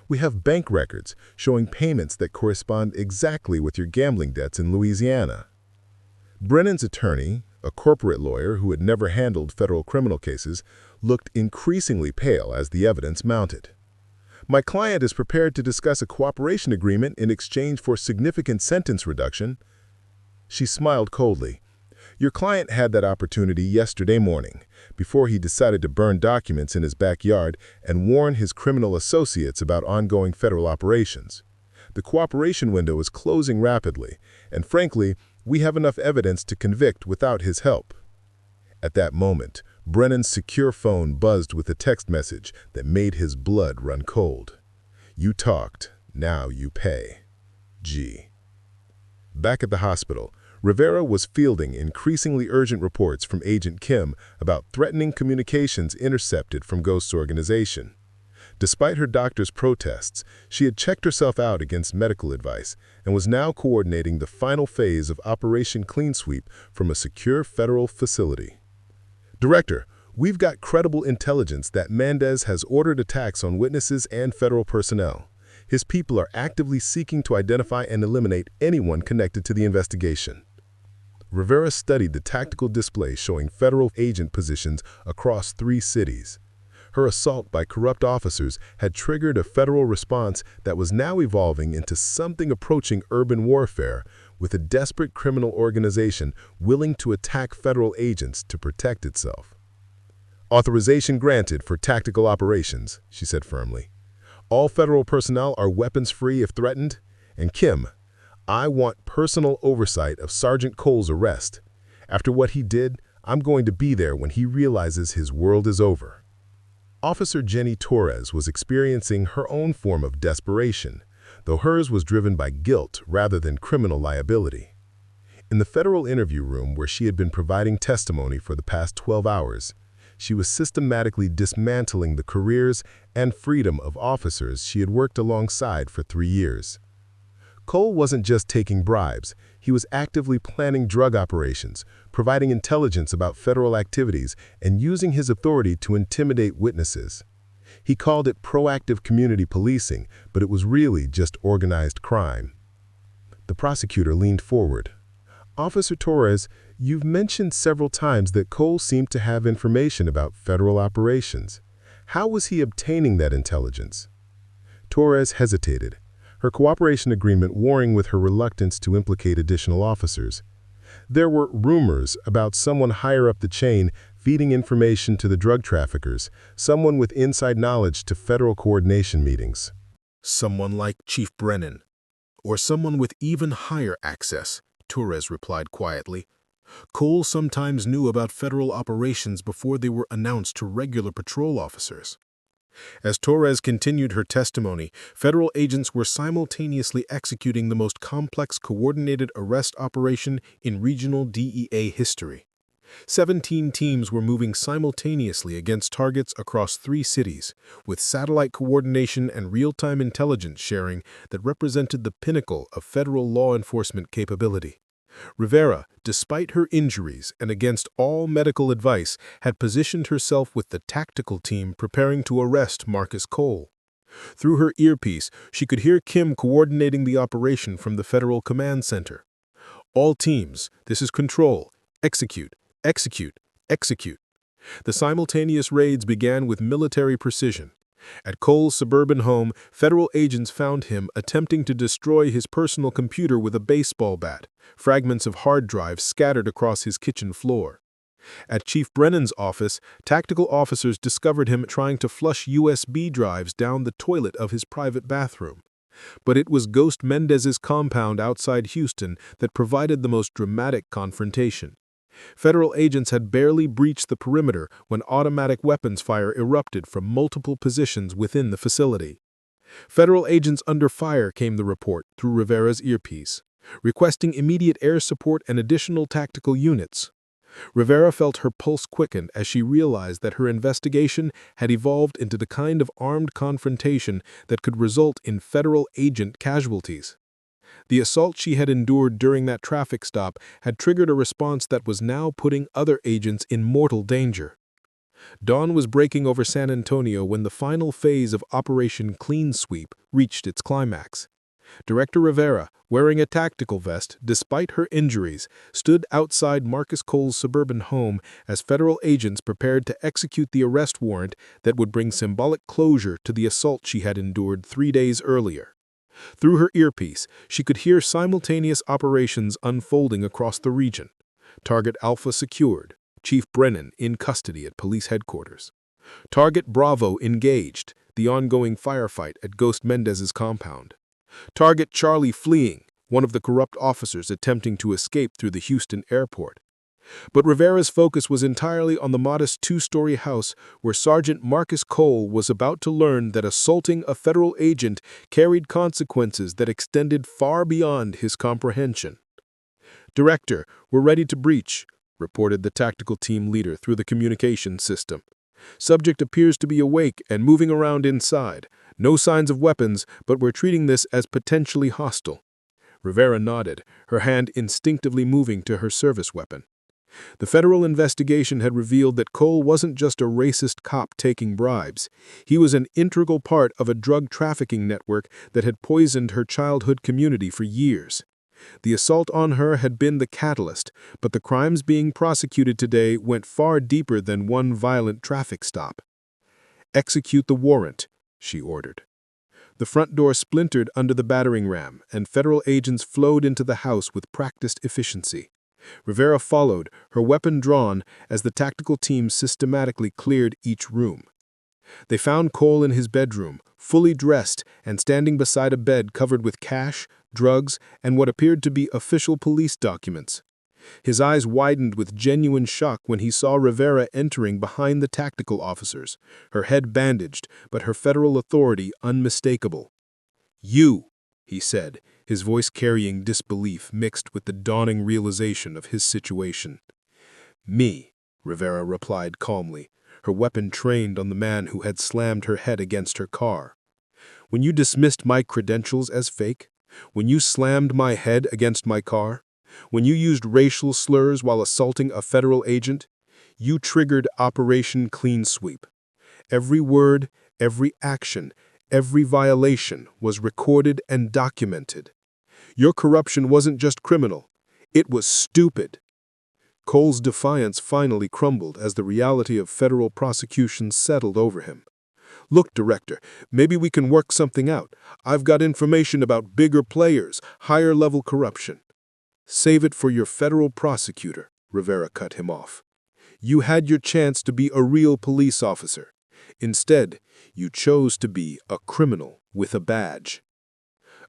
We have bank records showing payments that correspond exactly with your gambling debts in Louisiana." Brennan's attorney, a corporate lawyer who had never handled federal criminal cases, looked increasingly pale as the evidence mounted. "My client is prepared to discuss a cooperation agreement in exchange for significant sentence reduction." She smiled coldly. "Your client had that opportunity yesterday morning, before he decided to burn documents in his backyard and warn his criminal associates about ongoing federal operations. The cooperation window is closing rapidly, and frankly, we have enough evidence to convict without his help." At that moment, Brennan's secure phone buzzed with a text message that made his blood run cold. "You talked, now you pay. G." Back at the hospital, Rivera was fielding increasingly urgent reports from Agent Kim about threatening communications intercepted from Ghost's organization. Despite her doctor's protests, she had checked herself out against medical advice and was now coordinating the final phase of Operation Clean Sweep from a secure federal facility. "Director, we've got credible intelligence that Mendez has ordered attacks on witnesses and federal personnel. His people are actively seeking to identify and eliminate anyone connected to the investigation." Rivera studied the tactical display showing federal agent positions across 3 cities. Her assault by corrupt officers had triggered a federal response that was now evolving into something approaching urban warfare, with a desperate criminal organization willing to attack federal agents to protect itself. "Authorization granted for tactical operations," she said firmly. "All federal personnel are weapons-free if threatened. And Kim, I want personal oversight of Sergeant Cole's arrest. After what he did, I'm going to be there when he realizes his world is over." Officer Jenny Torres was experiencing her own form of desperation, though hers was driven by guilt rather than criminal liability. In the federal interview room where she had been providing testimony for the past 12 hours, she was systematically dismantling the careers and freedom of officers she had worked alongside for 3 years. Cole wasn't just taking bribes, he was actively planning drug operations, providing intelligence about federal activities, and using his authority to intimidate witnesses. He called it proactive community policing, but it was really just organized crime. The prosecutor leaned forward. "Officer Torres, you've mentioned several times that Cole seemed to have information about federal operations. How was he obtaining that intelligence?" Torres hesitated, her cooperation agreement warring with her reluctance to implicate additional officers. There were rumors about someone higher up the chain feeding information to the drug traffickers, someone with inside knowledge to federal coordination meetings. "Someone like Chief Brennan, or someone with even higher access," Torres replied quietly. "Cole sometimes knew about federal operations before they were announced to regular patrol officers." As Torres continued her testimony, federal agents were simultaneously executing the most complex coordinated arrest operation in regional DEA history. 17 teams were moving simultaneously against targets across 3 cities, with satellite coordination and real-time intelligence sharing that represented the pinnacle of federal law enforcement capability. Rivera, despite her injuries and against all medical advice, had positioned herself with the tactical team preparing to arrest Marcus Cole. Through her earpiece, she could hear Kim coordinating the operation from the Federal Command Center. "All teams, this is control. Execute, execute, execute." The simultaneous raids began with military precision. At Cole's suburban home, federal agents found him attempting to destroy his personal computer with a baseball bat, fragments of hard drives scattered across his kitchen floor. At Chief Brennan's office, tactical officers discovered him trying to flush USB drives down the toilet of his private bathroom. But it was Ghost Mendez's compound outside Houston that provided the most dramatic confrontation. Federal agents had barely breached the perimeter when automatic weapons fire erupted from multiple positions within the facility. Federal agents under fire, came the report through Rivera's earpiece, requesting immediate air support and additional tactical units. Rivera felt her pulse quicken as she realized that her investigation had evolved into the kind of armed confrontation that could result in federal agent casualties. The assault she had endured during that traffic stop had triggered a response that was now putting other agents in mortal danger. Dawn was breaking over San Antonio when the final phase of Operation Clean Sweep reached its climax. Director Rivera, wearing a tactical vest despite her injuries, stood outside Marcus Cole's suburban home as federal agents prepared to execute the arrest warrant that would bring symbolic closure to the assault she had endured 3 days earlier. Through her earpiece, she could hear simultaneous operations unfolding across the region. Target Alpha secured, Chief Brennan in custody at police headquarters. Target Bravo engaged, the ongoing firefight at Ghost Mendez's compound. Target Charlie fleeing, one of the corrupt officers attempting to escape through the Houston airport. But Rivera's focus was entirely on the modest 2-story house where Sergeant Marcus Cole was about to learn that assaulting a federal agent carried consequences that extended far beyond his comprehension. "Director, we're ready to breach," reported the tactical team leader through the communication system. "Subject appears to be awake and moving around inside. No signs of weapons, but we're treating this as potentially hostile." Rivera nodded, her hand instinctively moving to her service weapon. The federal investigation had revealed that Cole wasn't just a racist cop taking bribes. He was an integral part of a drug trafficking network that had poisoned her childhood community for years. The assault on her had been the catalyst, but the crimes being prosecuted today went far deeper than one violent traffic stop. "Execute the warrant," she ordered. The front door splintered under the battering ram, and federal agents flowed into the house with practiced efficiency. Rivera followed, her weapon drawn, as the tactical team systematically cleared each room. They found Cole in his bedroom, fully dressed and standing beside a bed covered with cash, drugs, and what appeared to be official police documents. His eyes widened with genuine shock when he saw Rivera entering behind the tactical officers, her head bandaged, but her federal authority unmistakable. "You," he said, his voice carrying disbelief mixed with the dawning realization of his situation. "Me," Rivera replied calmly, her weapon trained on the man who had slammed her head against her car. "When you dismissed my credentials as fake, when you slammed my head against my car, when you used racial slurs while assaulting a federal agent, you triggered Operation Clean Sweep. Every word, every action, every violation was recorded and documented. Your corruption wasn't just criminal, it was stupid." Cole's defiance finally crumbled as the reality of federal prosecution settled over him. "Look, Director, maybe we can work something out. I've got information about bigger players, higher-level corruption." "Save it for your federal prosecutor," Rivera cut him off. "You had your chance to be a real police officer. Instead, you chose to be a criminal with a badge."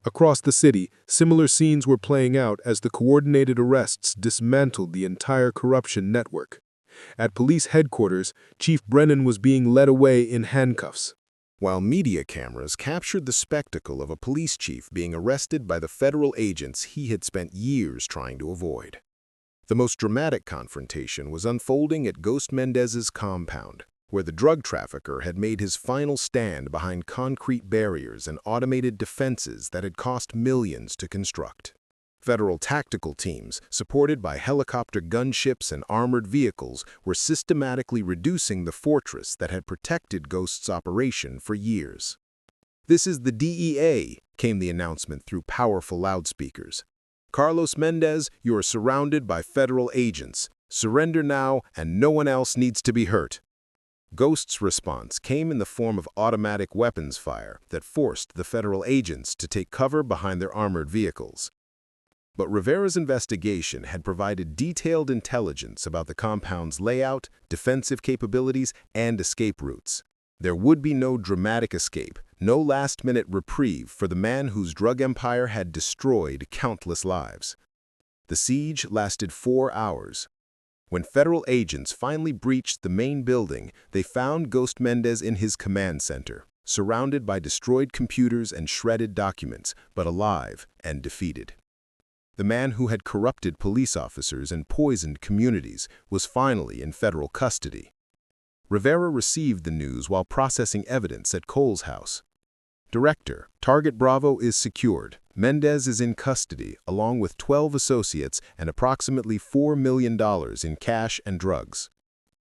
Across the city, similar scenes were playing out as the coordinated arrests dismantled the entire corruption network. At police headquarters, Chief Brennan was being led away in handcuffs, while media cameras captured the spectacle of a police chief being arrested by the federal agents he had spent years trying to avoid. The most dramatic confrontation was unfolding at Ghost Mendez's compound, where the drug trafficker had made his final stand behind concrete barriers and automated defenses that had cost millions to construct. Federal tactical teams, supported by helicopter gunships and armored vehicles, were systematically reducing the fortress that had protected Ghost's operation for years. "This is the DEA," came the announcement through powerful loudspeakers. "Carlos Mendez, you are surrounded by federal agents. Surrender now, and no one else needs to be hurt." Ghost's response came in the form of automatic weapons fire that forced the federal agents to take cover behind their armored vehicles. But Rivera's investigation had provided detailed intelligence about the compound's layout, defensive capabilities, and escape routes. There would be no dramatic escape, no last-minute reprieve for the man whose drug empire had destroyed countless lives. The siege lasted 4 hours. When federal agents finally breached the main building, they found Ghost Mendez in his command center, surrounded by destroyed computers and shredded documents, but alive and defeated. The man who had corrupted police officers and poisoned communities was finally in federal custody. Rivera received the news while processing evidence at Cole's house. Director, Target Bravo is secured. Mendez is in custody, along with 12 associates and approximately $4 million in cash and drugs.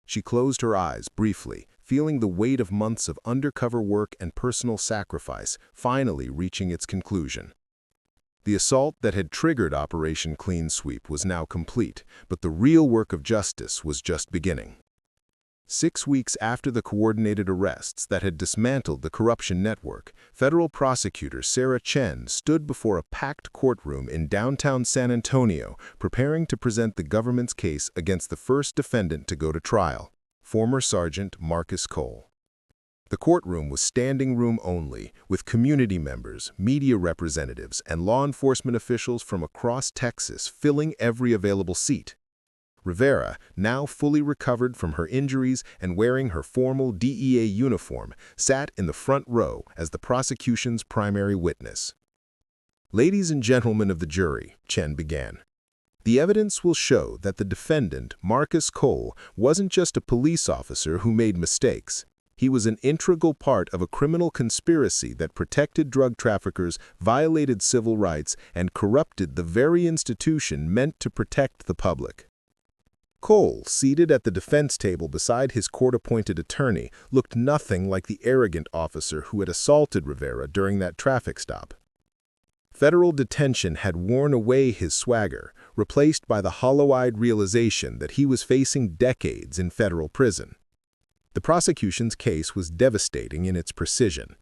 She closed her eyes briefly, feeling the weight of months of undercover work and personal sacrifice finally reaching its conclusion. The assault that had triggered Operation Clean Sweep was now complete, but the real work of justice was just beginning. 6 weeks after the coordinated arrests that had dismantled the corruption network, federal prosecutor Sarah Chen stood before a packed courtroom in downtown San Antonio, preparing to present the government's case against the first defendant to go to trial, former Sergeant Marcus Cole. The courtroom was standing room only, with community members, media representatives, and law enforcement officials from across Texas filling every available seat. Rivera, now fully recovered from her injuries and wearing her formal DEA uniform, sat in the front row as the prosecution's primary witness. "Ladies and gentlemen of the jury," Chen began, "the evidence will show that the defendant, Marcus Cole, wasn't just a police officer who made mistakes. He was an integral part of a criminal conspiracy that protected drug traffickers, violated civil rights, and corrupted the very institution meant to protect the public." Cole, seated at the defense table beside his court-appointed attorney, looked nothing like the arrogant officer who had assaulted Rivera during that traffic stop. Federal detention had worn away his swagger, replaced by the hollow-eyed realization that he was facing decades in federal prison. The prosecution's case was devastating in its precision.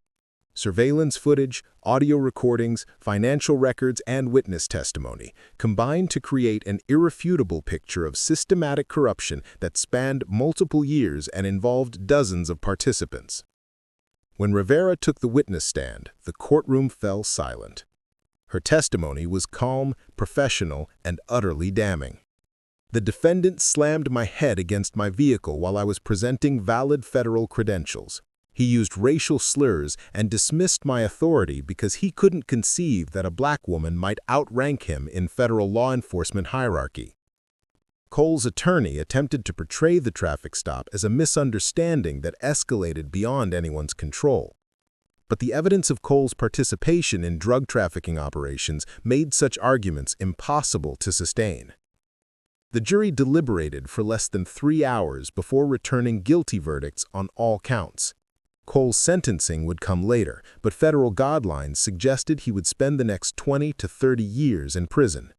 Surveillance footage, audio recordings, financial records, and witness testimony combined to create an irrefutable picture of systematic corruption that spanned multiple years and involved dozens of participants. When Rivera took the witness stand, the courtroom fell silent. Her testimony was calm, professional, and utterly damning. "The defendant slammed my head against my vehicle while I was presenting valid federal credentials. He used racial slurs and dismissed my authority because he couldn't conceive that a black woman might outrank him in federal law enforcement hierarchy." Cole's attorney attempted to portray the traffic stop as a misunderstanding that escalated beyond anyone's control. But the evidence of Cole's participation in drug trafficking operations made such arguments impossible to sustain. The jury deliberated for less than 3 hours before returning guilty verdicts on all counts. Cole's sentencing would come later, but federal guidelines suggested he would spend the next 20 to 30 years in prison.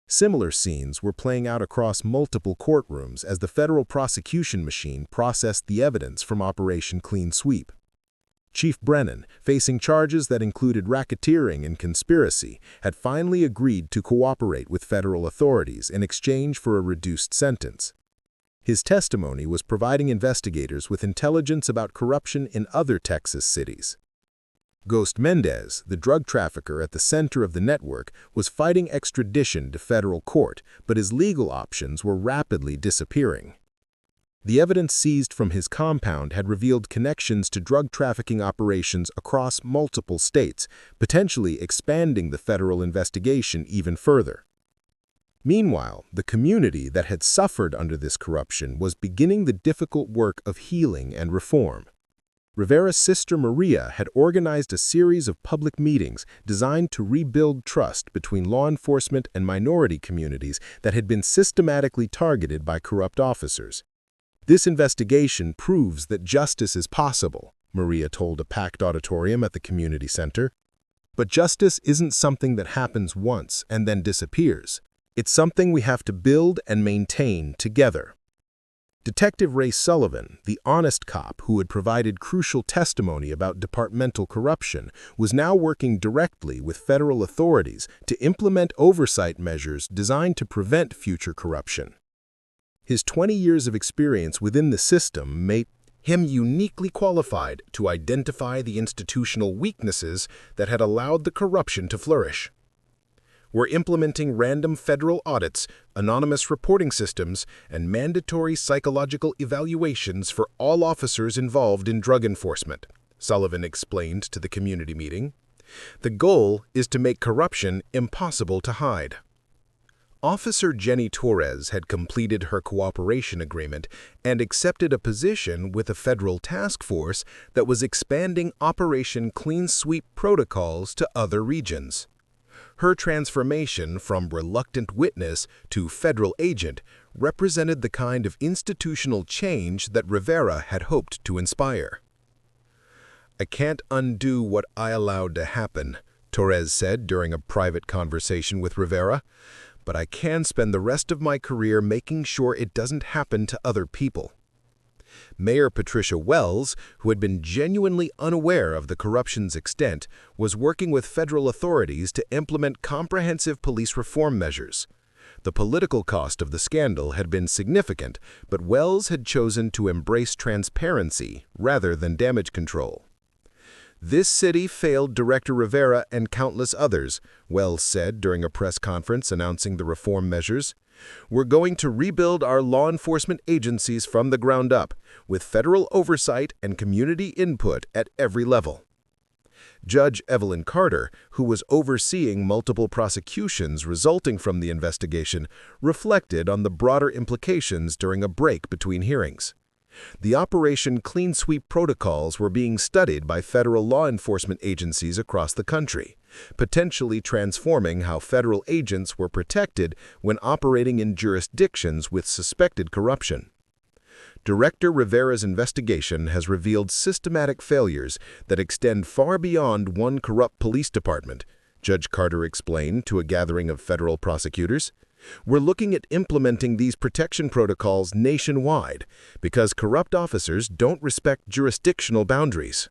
Similar scenes were playing out across multiple courtrooms as the federal prosecution machine processed the evidence from Operation Clean Sweep. Chief Brennan, facing charges that included racketeering and conspiracy, had finally agreed to cooperate with federal authorities in exchange for a reduced sentence. His testimony was providing investigators with intelligence about corruption in other Texas cities. Ghost Mendez, the drug trafficker at the center of the network, was fighting extradition to federal court, but his legal options were rapidly disappearing. The evidence seized from his compound had revealed connections to drug trafficking operations across multiple states, potentially expanding the federal investigation even further. Meanwhile, the community that had suffered under this corruption was beginning the difficult work of healing and reform. Rivera's sister Maria had organized a series of public meetings designed to rebuild trust between law enforcement and minority communities that had been systematically targeted by corrupt officers. "This investigation proves that justice is possible," Maria told a packed auditorium at the community center. "But justice isn't something that happens once and then disappears. It's something we have to build and maintain together." Detective Ray Sullivan, the honest cop who had provided crucial testimony about departmental corruption, was now working directly with federal authorities to implement oversight measures designed to prevent future corruption. His 20 years of experience within the system made him uniquely qualified to identify the institutional weaknesses that had allowed the corruption to flourish. We're implementing random federal audits, anonymous reporting systems, and mandatory psychological evaluations for all officers involved in drug enforcement, Sullivan explained to the community meeting. The goal is to make corruption impossible to hide. Officer Jenny Torres had completed her cooperation agreement and accepted a position with a federal task force that was expanding Operation Clean Sweep protocols to other regions. Her transformation from reluctant witness to federal agent represented the kind of institutional change that Rivera had hoped to inspire. "I can't undo what I allowed to happen," Torres said during a private conversation with Rivera, "but I can spend the rest of my career making sure it doesn't happen to other people." Mayor Patricia Wells, who had been genuinely unaware of the corruption's extent, was working with federal authorities to implement comprehensive police reform measures. The political cost of the scandal had been significant, but Wells had chosen to embrace transparency rather than damage control. "This city failed Director Rivera and countless others," Wells said during a press conference announcing the reform measures. "We're going to rebuild our law enforcement agencies from the ground up, with federal oversight and community input at every level." Judge Evelyn Carter, who was overseeing multiple prosecutions resulting from the investigation, reflected on the broader implications during a break between hearings. The Operation Clean Sweep protocols were being studied by federal law enforcement agencies across the country, potentially transforming how federal agents were protected when operating in jurisdictions with suspected corruption. Director Rivera's investigation has revealed systematic failures that extend far beyond one corrupt police department, Judge Carter explained to a gathering of federal prosecutors. "We're looking at implementing these protection protocols nationwide because corrupt officers don't respect jurisdictional boundaries."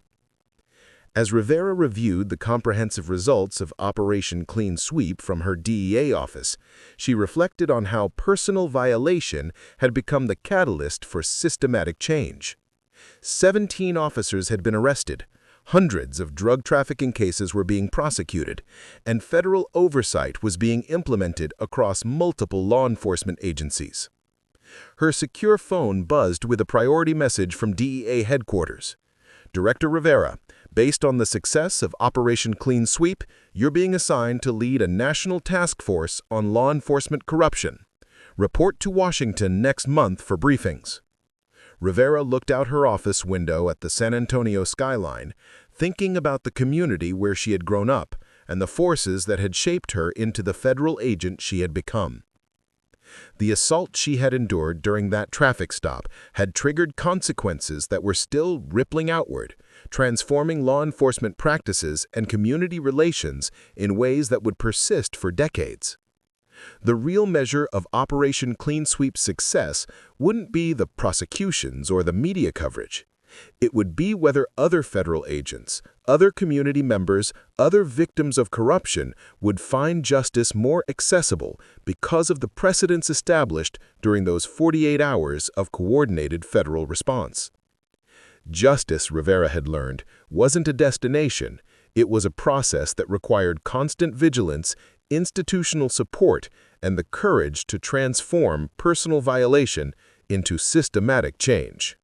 As Rivera reviewed the comprehensive results of Operation Clean Sweep from her DEA office, she reflected on how personal violation had become the catalyst for systematic change. 17 officers had been arrested, hundreds of drug trafficking cases were being prosecuted, and federal oversight was being implemented across multiple law enforcement agencies. Her secure phone buzzed with a priority message from DEA headquarters. "Director Rivera, based on the success of Operation Clean Sweep, you're being assigned to lead a national task force on law enforcement corruption. Report to Washington next month for briefings." Rivera looked out her office window at the San Antonio skyline, thinking about the community where she had grown up and the forces that had shaped her into the federal agent she had become. The assault she had endured during that traffic stop had triggered consequences that were still rippling outward, transforming law enforcement practices and community relations in ways that would persist for decades. The real measure of Operation Clean Sweep's success wouldn't be the prosecutions or the media coverage. It would be whether other federal agents, other community members, other victims of corruption would find justice more accessible because of the precedents established during those 48 hours of coordinated federal response. Justice, Rivera had learned, wasn't a destination. It was a process that required constant vigilance, institutional support, and the courage to transform personal violation into systematic change.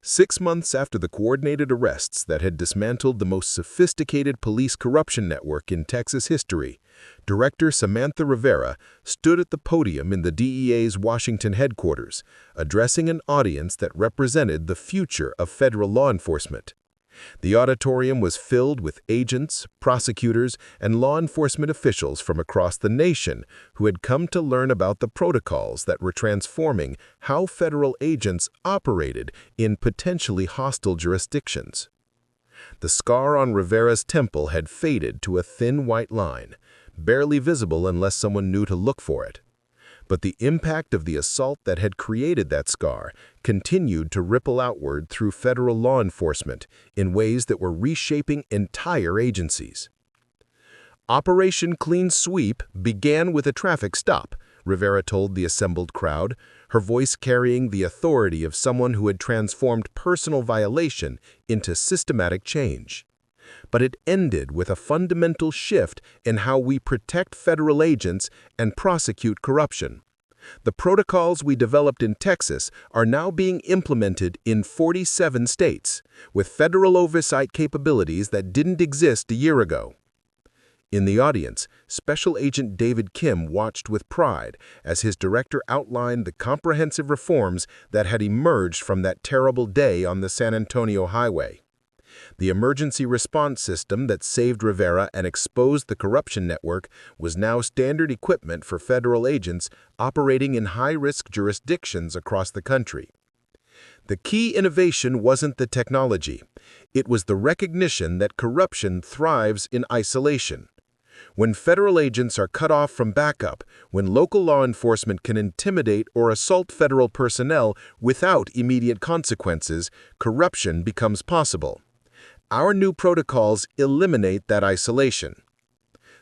6 months after the coordinated arrests that had dismantled the most sophisticated police corruption network in Texas history, Director Samantha Rivera stood at the podium in the DEA's Washington headquarters, addressing an audience that represented the future of federal law enforcement. The auditorium was filled with agents, prosecutors, and law enforcement officials from across the nation who had come to learn about the protocols that were transforming how federal agents operated in potentially hostile jurisdictions. The scar on Rivera's temple had faded to a thin white line, barely visible unless someone knew to look for it. But the impact of the assault that had created that scar continued to ripple outward through federal law enforcement in ways that were reshaping entire agencies. Operation Clean Sweep began with a traffic stop, Rivera told the assembled crowd, her voice carrying the authority of someone who had transformed personal violation into systematic change. But it ended with a fundamental shift in how we protect federal agents and prosecute corruption. The protocols we developed in Texas are now being implemented in 47 states, with federal oversight capabilities that didn't exist a year ago. In the audience, Special Agent David Kim watched with pride as his director outlined the comprehensive reforms that had emerged from that terrible day on the San Antonio highway. The emergency response system that saved Rivera and exposed the corruption network was now standard equipment for federal agents operating in high-risk jurisdictions across the country. The key innovation wasn't the technology. It was the recognition that corruption thrives in isolation. When federal agents are cut off from backup, when local law enforcement can intimidate or assault federal personnel without immediate consequences, corruption becomes possible. Our new protocols eliminate that isolation.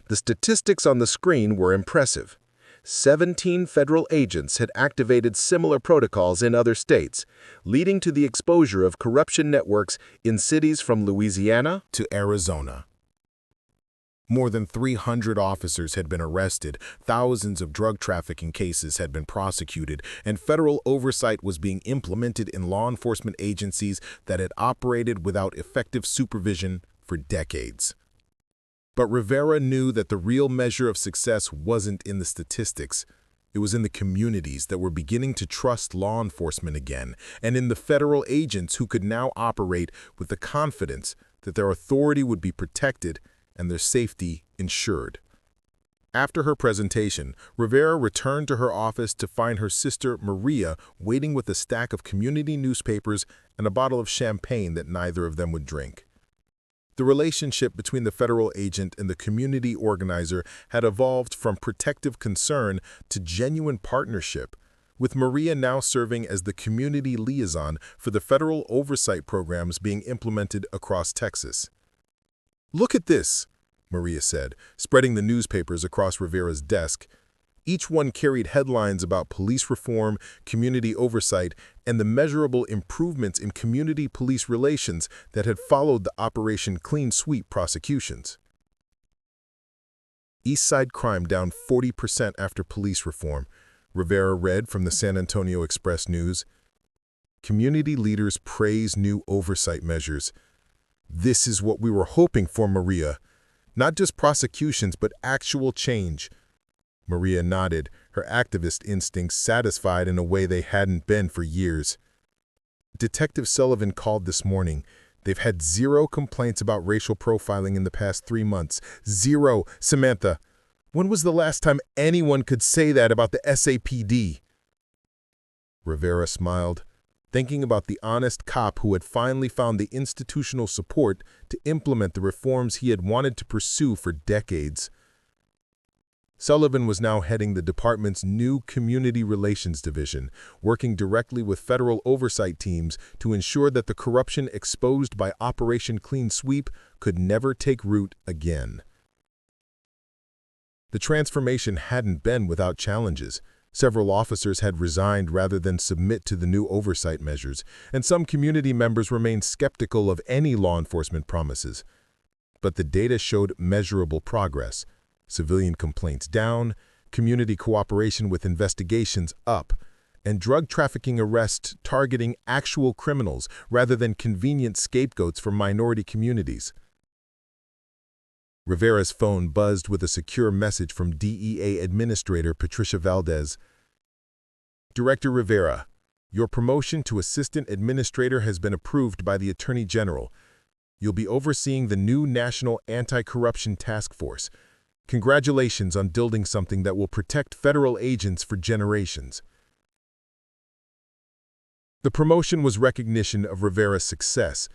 The statistics on the screen were impressive. 17 federal agents had activated similar protocols in other states, leading to the exposure of corruption networks in cities from Louisiana to Arizona. More than 300 officers had been arrested, thousands of drug trafficking cases had been prosecuted, and federal oversight was being implemented in law enforcement agencies that had operated without effective supervision for decades. But Rivera knew that the real measure of success wasn't in the statistics. It was in the communities that were beginning to trust law enforcement again, and in the federal agents who could now operate with the confidence that their authority would be protected and their safety ensured. After her presentation, Rivera returned to her office to find her sister, Maria, waiting with a stack of community newspapers and a bottle of champagne that neither of them would drink. The relationship between the federal agent and the community organizer had evolved from protective concern to genuine partnership, with Maria now serving as the community liaison for the federal oversight programs being implemented across Texas. "Look at this," Maria said, spreading the newspapers across Rivera's desk. Each one carried headlines about police reform, community oversight, and the measurable improvements in community police relations that had followed the Operation Clean Sweep prosecutions. East Side crime down 40% after police reform, Rivera read from the San Antonio Express News. Community leaders praise new oversight measures. "This is what we were hoping for, Maria. Not just prosecutions, but actual change." Maria nodded, her activist instincts satisfied in a way they hadn't been for years. "Detective Sullivan called this morning. They've had 0 complaints about racial profiling in the past 3 months. 0, Samantha. When was the last time anyone could say that about the SAPD?" Rivera smiled, thinking about the honest cop who had finally found the institutional support to implement the reforms he had wanted to pursue for decades. Sullivan was now heading the department's new Community Relations Division, working directly with federal oversight teams to ensure that the corruption exposed by Operation Clean Sweep could never take root again. The transformation hadn't been without challenges. Several officers had resigned rather than submit to the new oversight measures, and some community members remained skeptical of any law enforcement promises. But the data showed measurable progress. Civilian complaints down, community cooperation with investigations up, and drug trafficking arrests targeting actual criminals rather than convenient scapegoats for minority communities. Rivera's phone buzzed with a secure message from DEA Administrator Patricia Valdez. "Director Rivera, your promotion to Assistant Administrator has been approved by the Attorney General. You'll be overseeing the new National Anti-Corruption Task Force. Congratulations on building something that will protect federal agents for generations." The promotion was recognition of Rivera's success,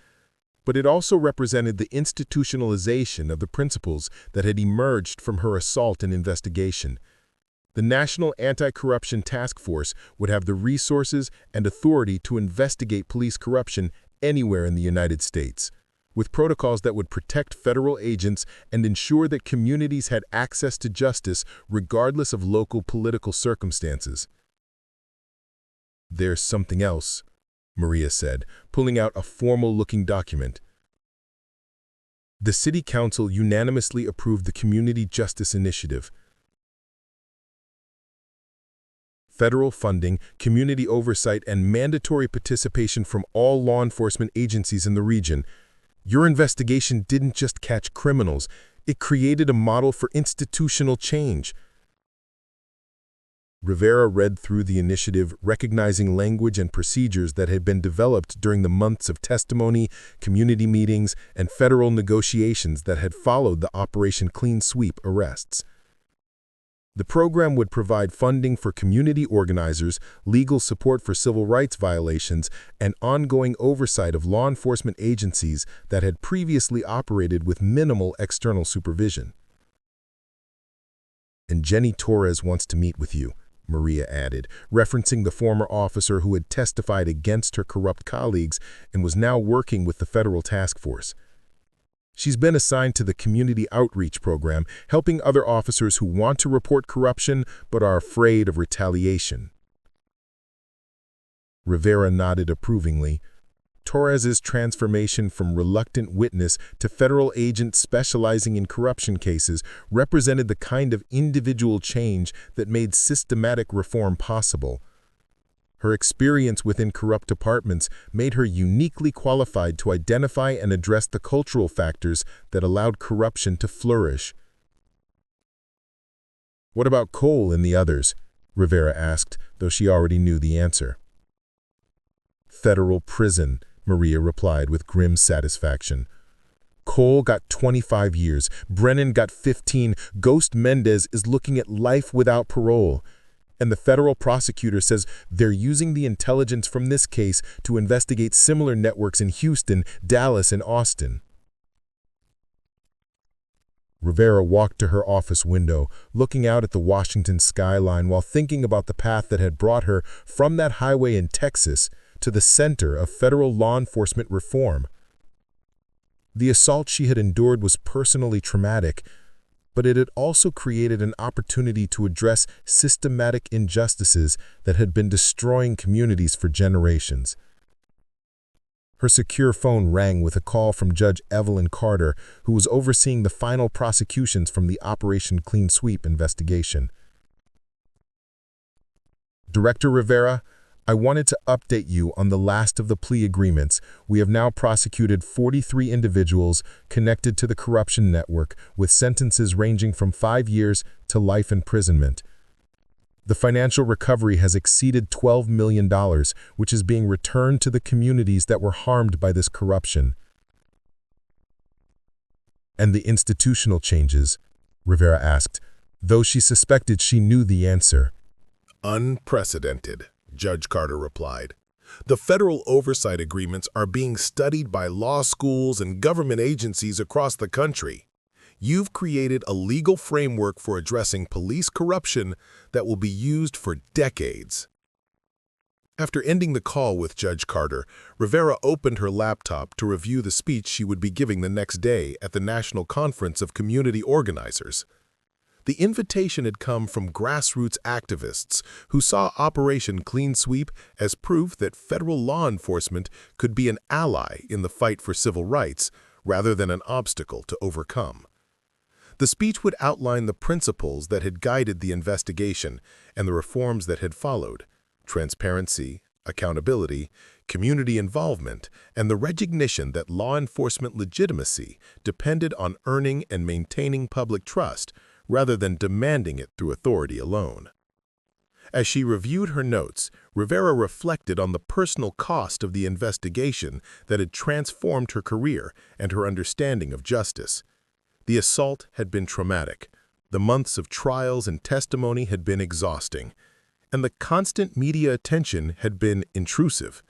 but it also represented the institutionalization of the principles that had emerged from her assault and investigation. The National Anti-Corruption Task Force would have the resources and authority to investigate police corruption anywhere in the United States, with protocols that would protect federal agents and ensure that communities had access to justice regardless of local political circumstances. "There's something else," Maria said, pulling out a formal-looking document. The City Council unanimously approved the Community Justice Initiative. Federal funding, community oversight, and mandatory participation from all law enforcement agencies in the region. Your investigation didn't just catch criminals, it created a model for institutional change. Rivera read through the initiative, recognizing language and procedures that had been developed during the months of testimony, community meetings, and federal negotiations that had followed the Operation Clean Sweep arrests. The program would provide funding for community organizers, legal support for civil rights violations, and ongoing oversight of law enforcement agencies that had previously operated with minimal external supervision. "And Jenny Torres wants to meet with you," Maria added, referencing the former officer who had testified against her corrupt colleagues and was now working with the federal task force. She's been assigned to the Community Outreach Program, helping other officers who want to report corruption but are afraid of retaliation. Rivera nodded approvingly. Torres's transformation from reluctant witness to federal agent specializing in corruption cases represented the kind of individual change that made systematic reform possible. Her experience within corrupt departments made her uniquely qualified to identify and address the cultural factors that allowed corruption to flourish. "What about Cole and the others?" Rivera asked, though she already knew the answer. "Federal prison," Maria replied with grim satisfaction. "Cole got 25 years, Brennan got 15, Ghost Mendez is looking at life without parole. And the federal prosecutor says they're using the intelligence from this case to investigate similar networks in Houston, Dallas, and Austin." Rivera walked to her office window, looking out at the Washington skyline while thinking about the path that had brought her from that highway in Texas to the center of federal law enforcement reform. The assault she had endured was personally traumatic, but it had also created an opportunity to address systematic injustices that had been destroying communities for generations. Her secure phone rang with a call from Judge Evelyn Carter, who was overseeing the final prosecutions from the Operation Clean Sweep investigation. "Director Rivera, I wanted to update you on the last of the plea agreements. We have now prosecuted 43 individuals connected to the corruption network with sentences ranging from 5 years to life imprisonment. The financial recovery has exceeded $12 million, which is being returned to the communities that were harmed by this corruption." "And the institutional changes?" Rivera asked, though she suspected she knew the answer. "Unprecedented," Judge Carter replied. "The federal oversight agreements are being studied by law schools and government agencies across the country. You've created a legal framework for addressing police corruption that will be used for decades." After ending the call with Judge Carter, Rivera opened her laptop to review the speech she would be giving the next day at the National Conference of Community Organizers. The invitation had come from grassroots activists who saw Operation Clean Sweep as proof that federal law enforcement could be an ally in the fight for civil rights rather than an obstacle to overcome. The speech would outline the principles that had guided the investigation and the reforms that had followed: transparency, accountability, community involvement, and the recognition that law enforcement legitimacy depended on earning and maintaining public trust rather than demanding it through authority alone. As she reviewed her notes, Rivera reflected on the personal cost of the investigation that had transformed her career and her understanding of justice. The assault had been traumatic, the months of trials and testimony had been exhausting, and the constant media attention had been intrusive.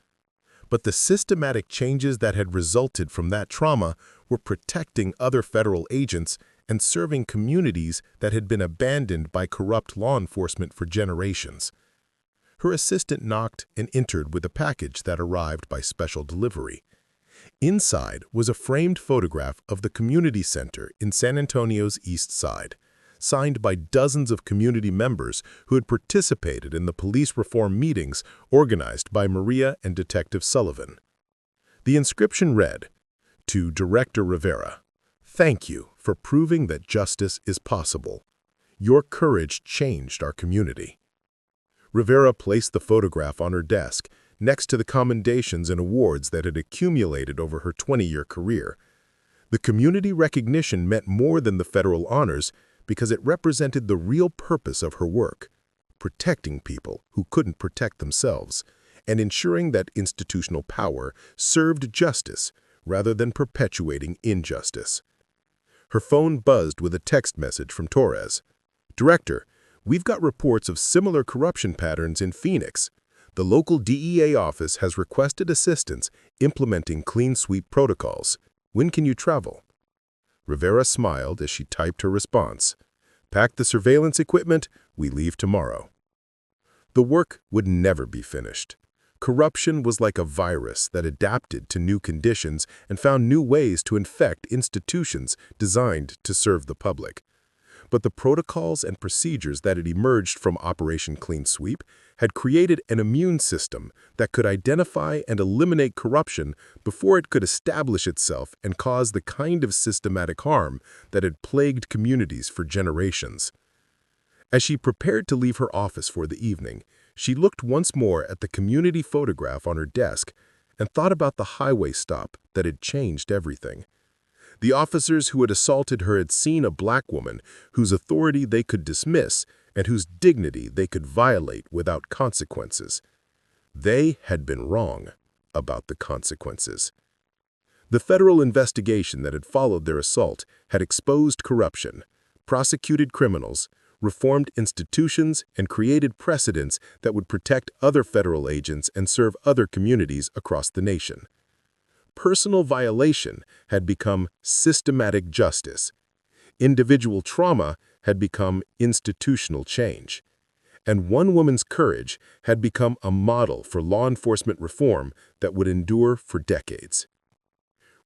But the systematic changes that had resulted from that trauma were protecting other federal agents and serving communities that had been abandoned by corrupt law enforcement for generations. Her assistant knocked and entered with a package that arrived by special delivery. Inside was a framed photograph of the community center in San Antonio's East Side, signed by dozens of community members who had participated in the police reform meetings organized by Maria and Detective Sullivan. The inscription read, "To Director Rivera, thank you for proving that justice is possible. Your courage changed our community." Rivera placed the photograph on her desk, next to the commendations and awards that had accumulated over her 20-year career. The community recognition meant more than the federal honors because it represented the real purpose of her work, protecting people who couldn't protect themselves, and ensuring that institutional power served justice rather than perpetuating injustice. Her phone buzzed with a text message from Torres. "Director, we've got reports of similar corruption patterns in Phoenix. The local DEA office has requested assistance implementing clean sweep protocols. When can you travel?" Rivera smiled as she typed her response. "Pack the surveillance equipment, we leave tomorrow." The work would never be finished. Corruption was like a virus that adapted to new conditions and found new ways to infect institutions designed to serve the public. But the protocols and procedures that had emerged from Operation Clean Sweep had created an immune system that could identify and eliminate corruption before it could establish itself and cause the kind of systematic harm that had plagued communities for generations. As she prepared to leave her office for the evening, she looked once more at the community photograph on her desk and thought about the highway stop that had changed everything. The officers who had assaulted her had seen a black woman whose authority they could dismiss and whose dignity they could violate without consequences. They had been wrong about the consequences. The federal investigation that had followed their assault had exposed corruption, prosecuted criminals, reformed institutions, and created precedents that would protect other federal agents and serve other communities across the nation. Personal violation had become systematic justice. Individual trauma had become institutional change. And one woman's courage had become a model for law enforcement reform that would endure for decades.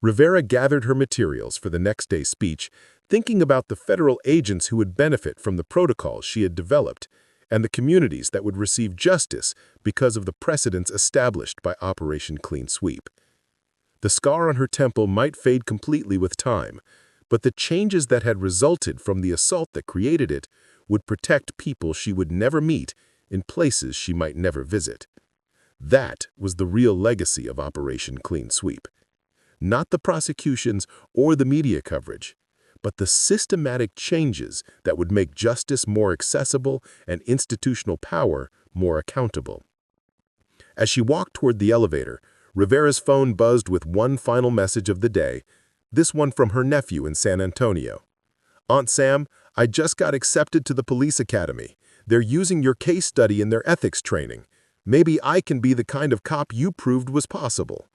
Rivera gathered her materials for the next day's speech, thinking about the federal agents who would benefit from the protocols she had developed and the communities that would receive justice because of the precedents established by Operation Clean Sweep. The scar on her temple might fade completely with time, but the changes that had resulted from the assault that created it would protect people she would never meet in places she might never visit. That was the real legacy of Operation Clean Sweep. Not the prosecutions or the media coverage, but the systematic changes that would make justice more accessible and institutional power more accountable. As she walked toward the elevator, Rivera's phone buzzed with one final message of the day, this one from her nephew in San Antonio. "Aunt Sam, I just got accepted to the police academy. They're using your case study in their ethics training. Maybe I can be the kind of cop you proved was possible."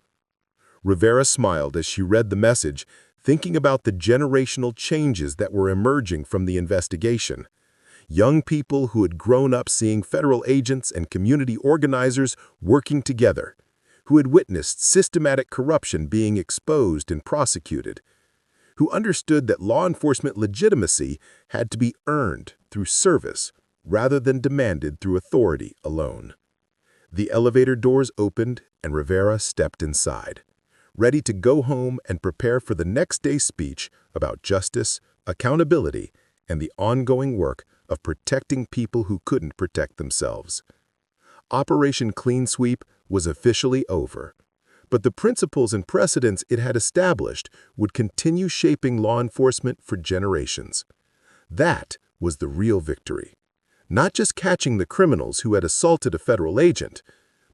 Rivera smiled as she read the message, thinking about the generational changes that were emerging from the investigation. Young people who had grown up seeing federal agents and community organizers working together, who had witnessed systematic corruption being exposed and prosecuted, who understood that law enforcement legitimacy had to be earned through service rather than demanded through authority alone. The elevator doors opened and Rivera stepped inside, ready to go home and prepare for the next day's speech about justice, accountability, and the ongoing work of protecting people who couldn't protect themselves. Operation Clean Sweep was officially over, but the principles and precedents it had established would continue shaping law enforcement for generations. That was the real victory. Not just catching the criminals who had assaulted a federal agent,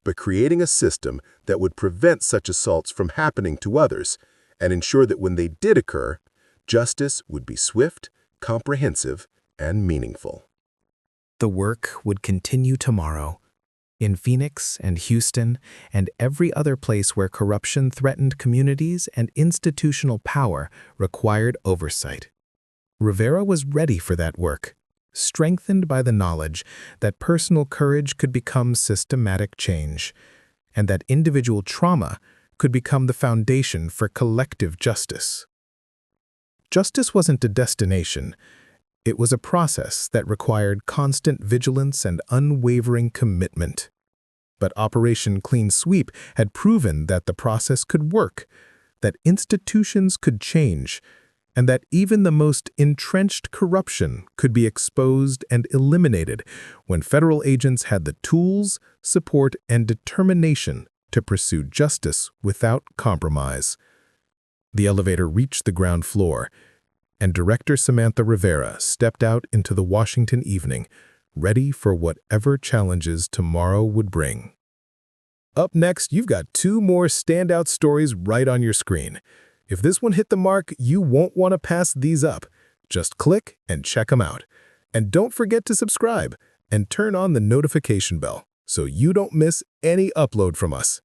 but creating a system that would prevent such assaults from happening to others and ensure that when they did occur, justice would be swift, comprehensive, and meaningful. The work would continue tomorrow, in Phoenix and Houston and every other place where corruption threatened communities and institutional power required oversight. Rivera was ready for that work, strengthened by the knowledge that personal courage could become systematic change, and that individual trauma could become the foundation for collective justice. Justice wasn't a destination. It was a process that required constant vigilance and unwavering commitment. But Operation Clean Sweep had proven that the process could work, that institutions could change, and that even the most entrenched corruption could be exposed and eliminated when federal agents had the tools, support, and determination to pursue justice without compromise. The elevator reached the ground floor, and Director Samantha Rivera stepped out into the Washington evening, ready for whatever challenges tomorrow would bring. Up next, you've got 2 more standout stories right on your screen. If this one hit the mark, you won't want to pass these up. Just click and check them out. And don't forget to subscribe and turn on the notification bell so you don't miss any upload from us.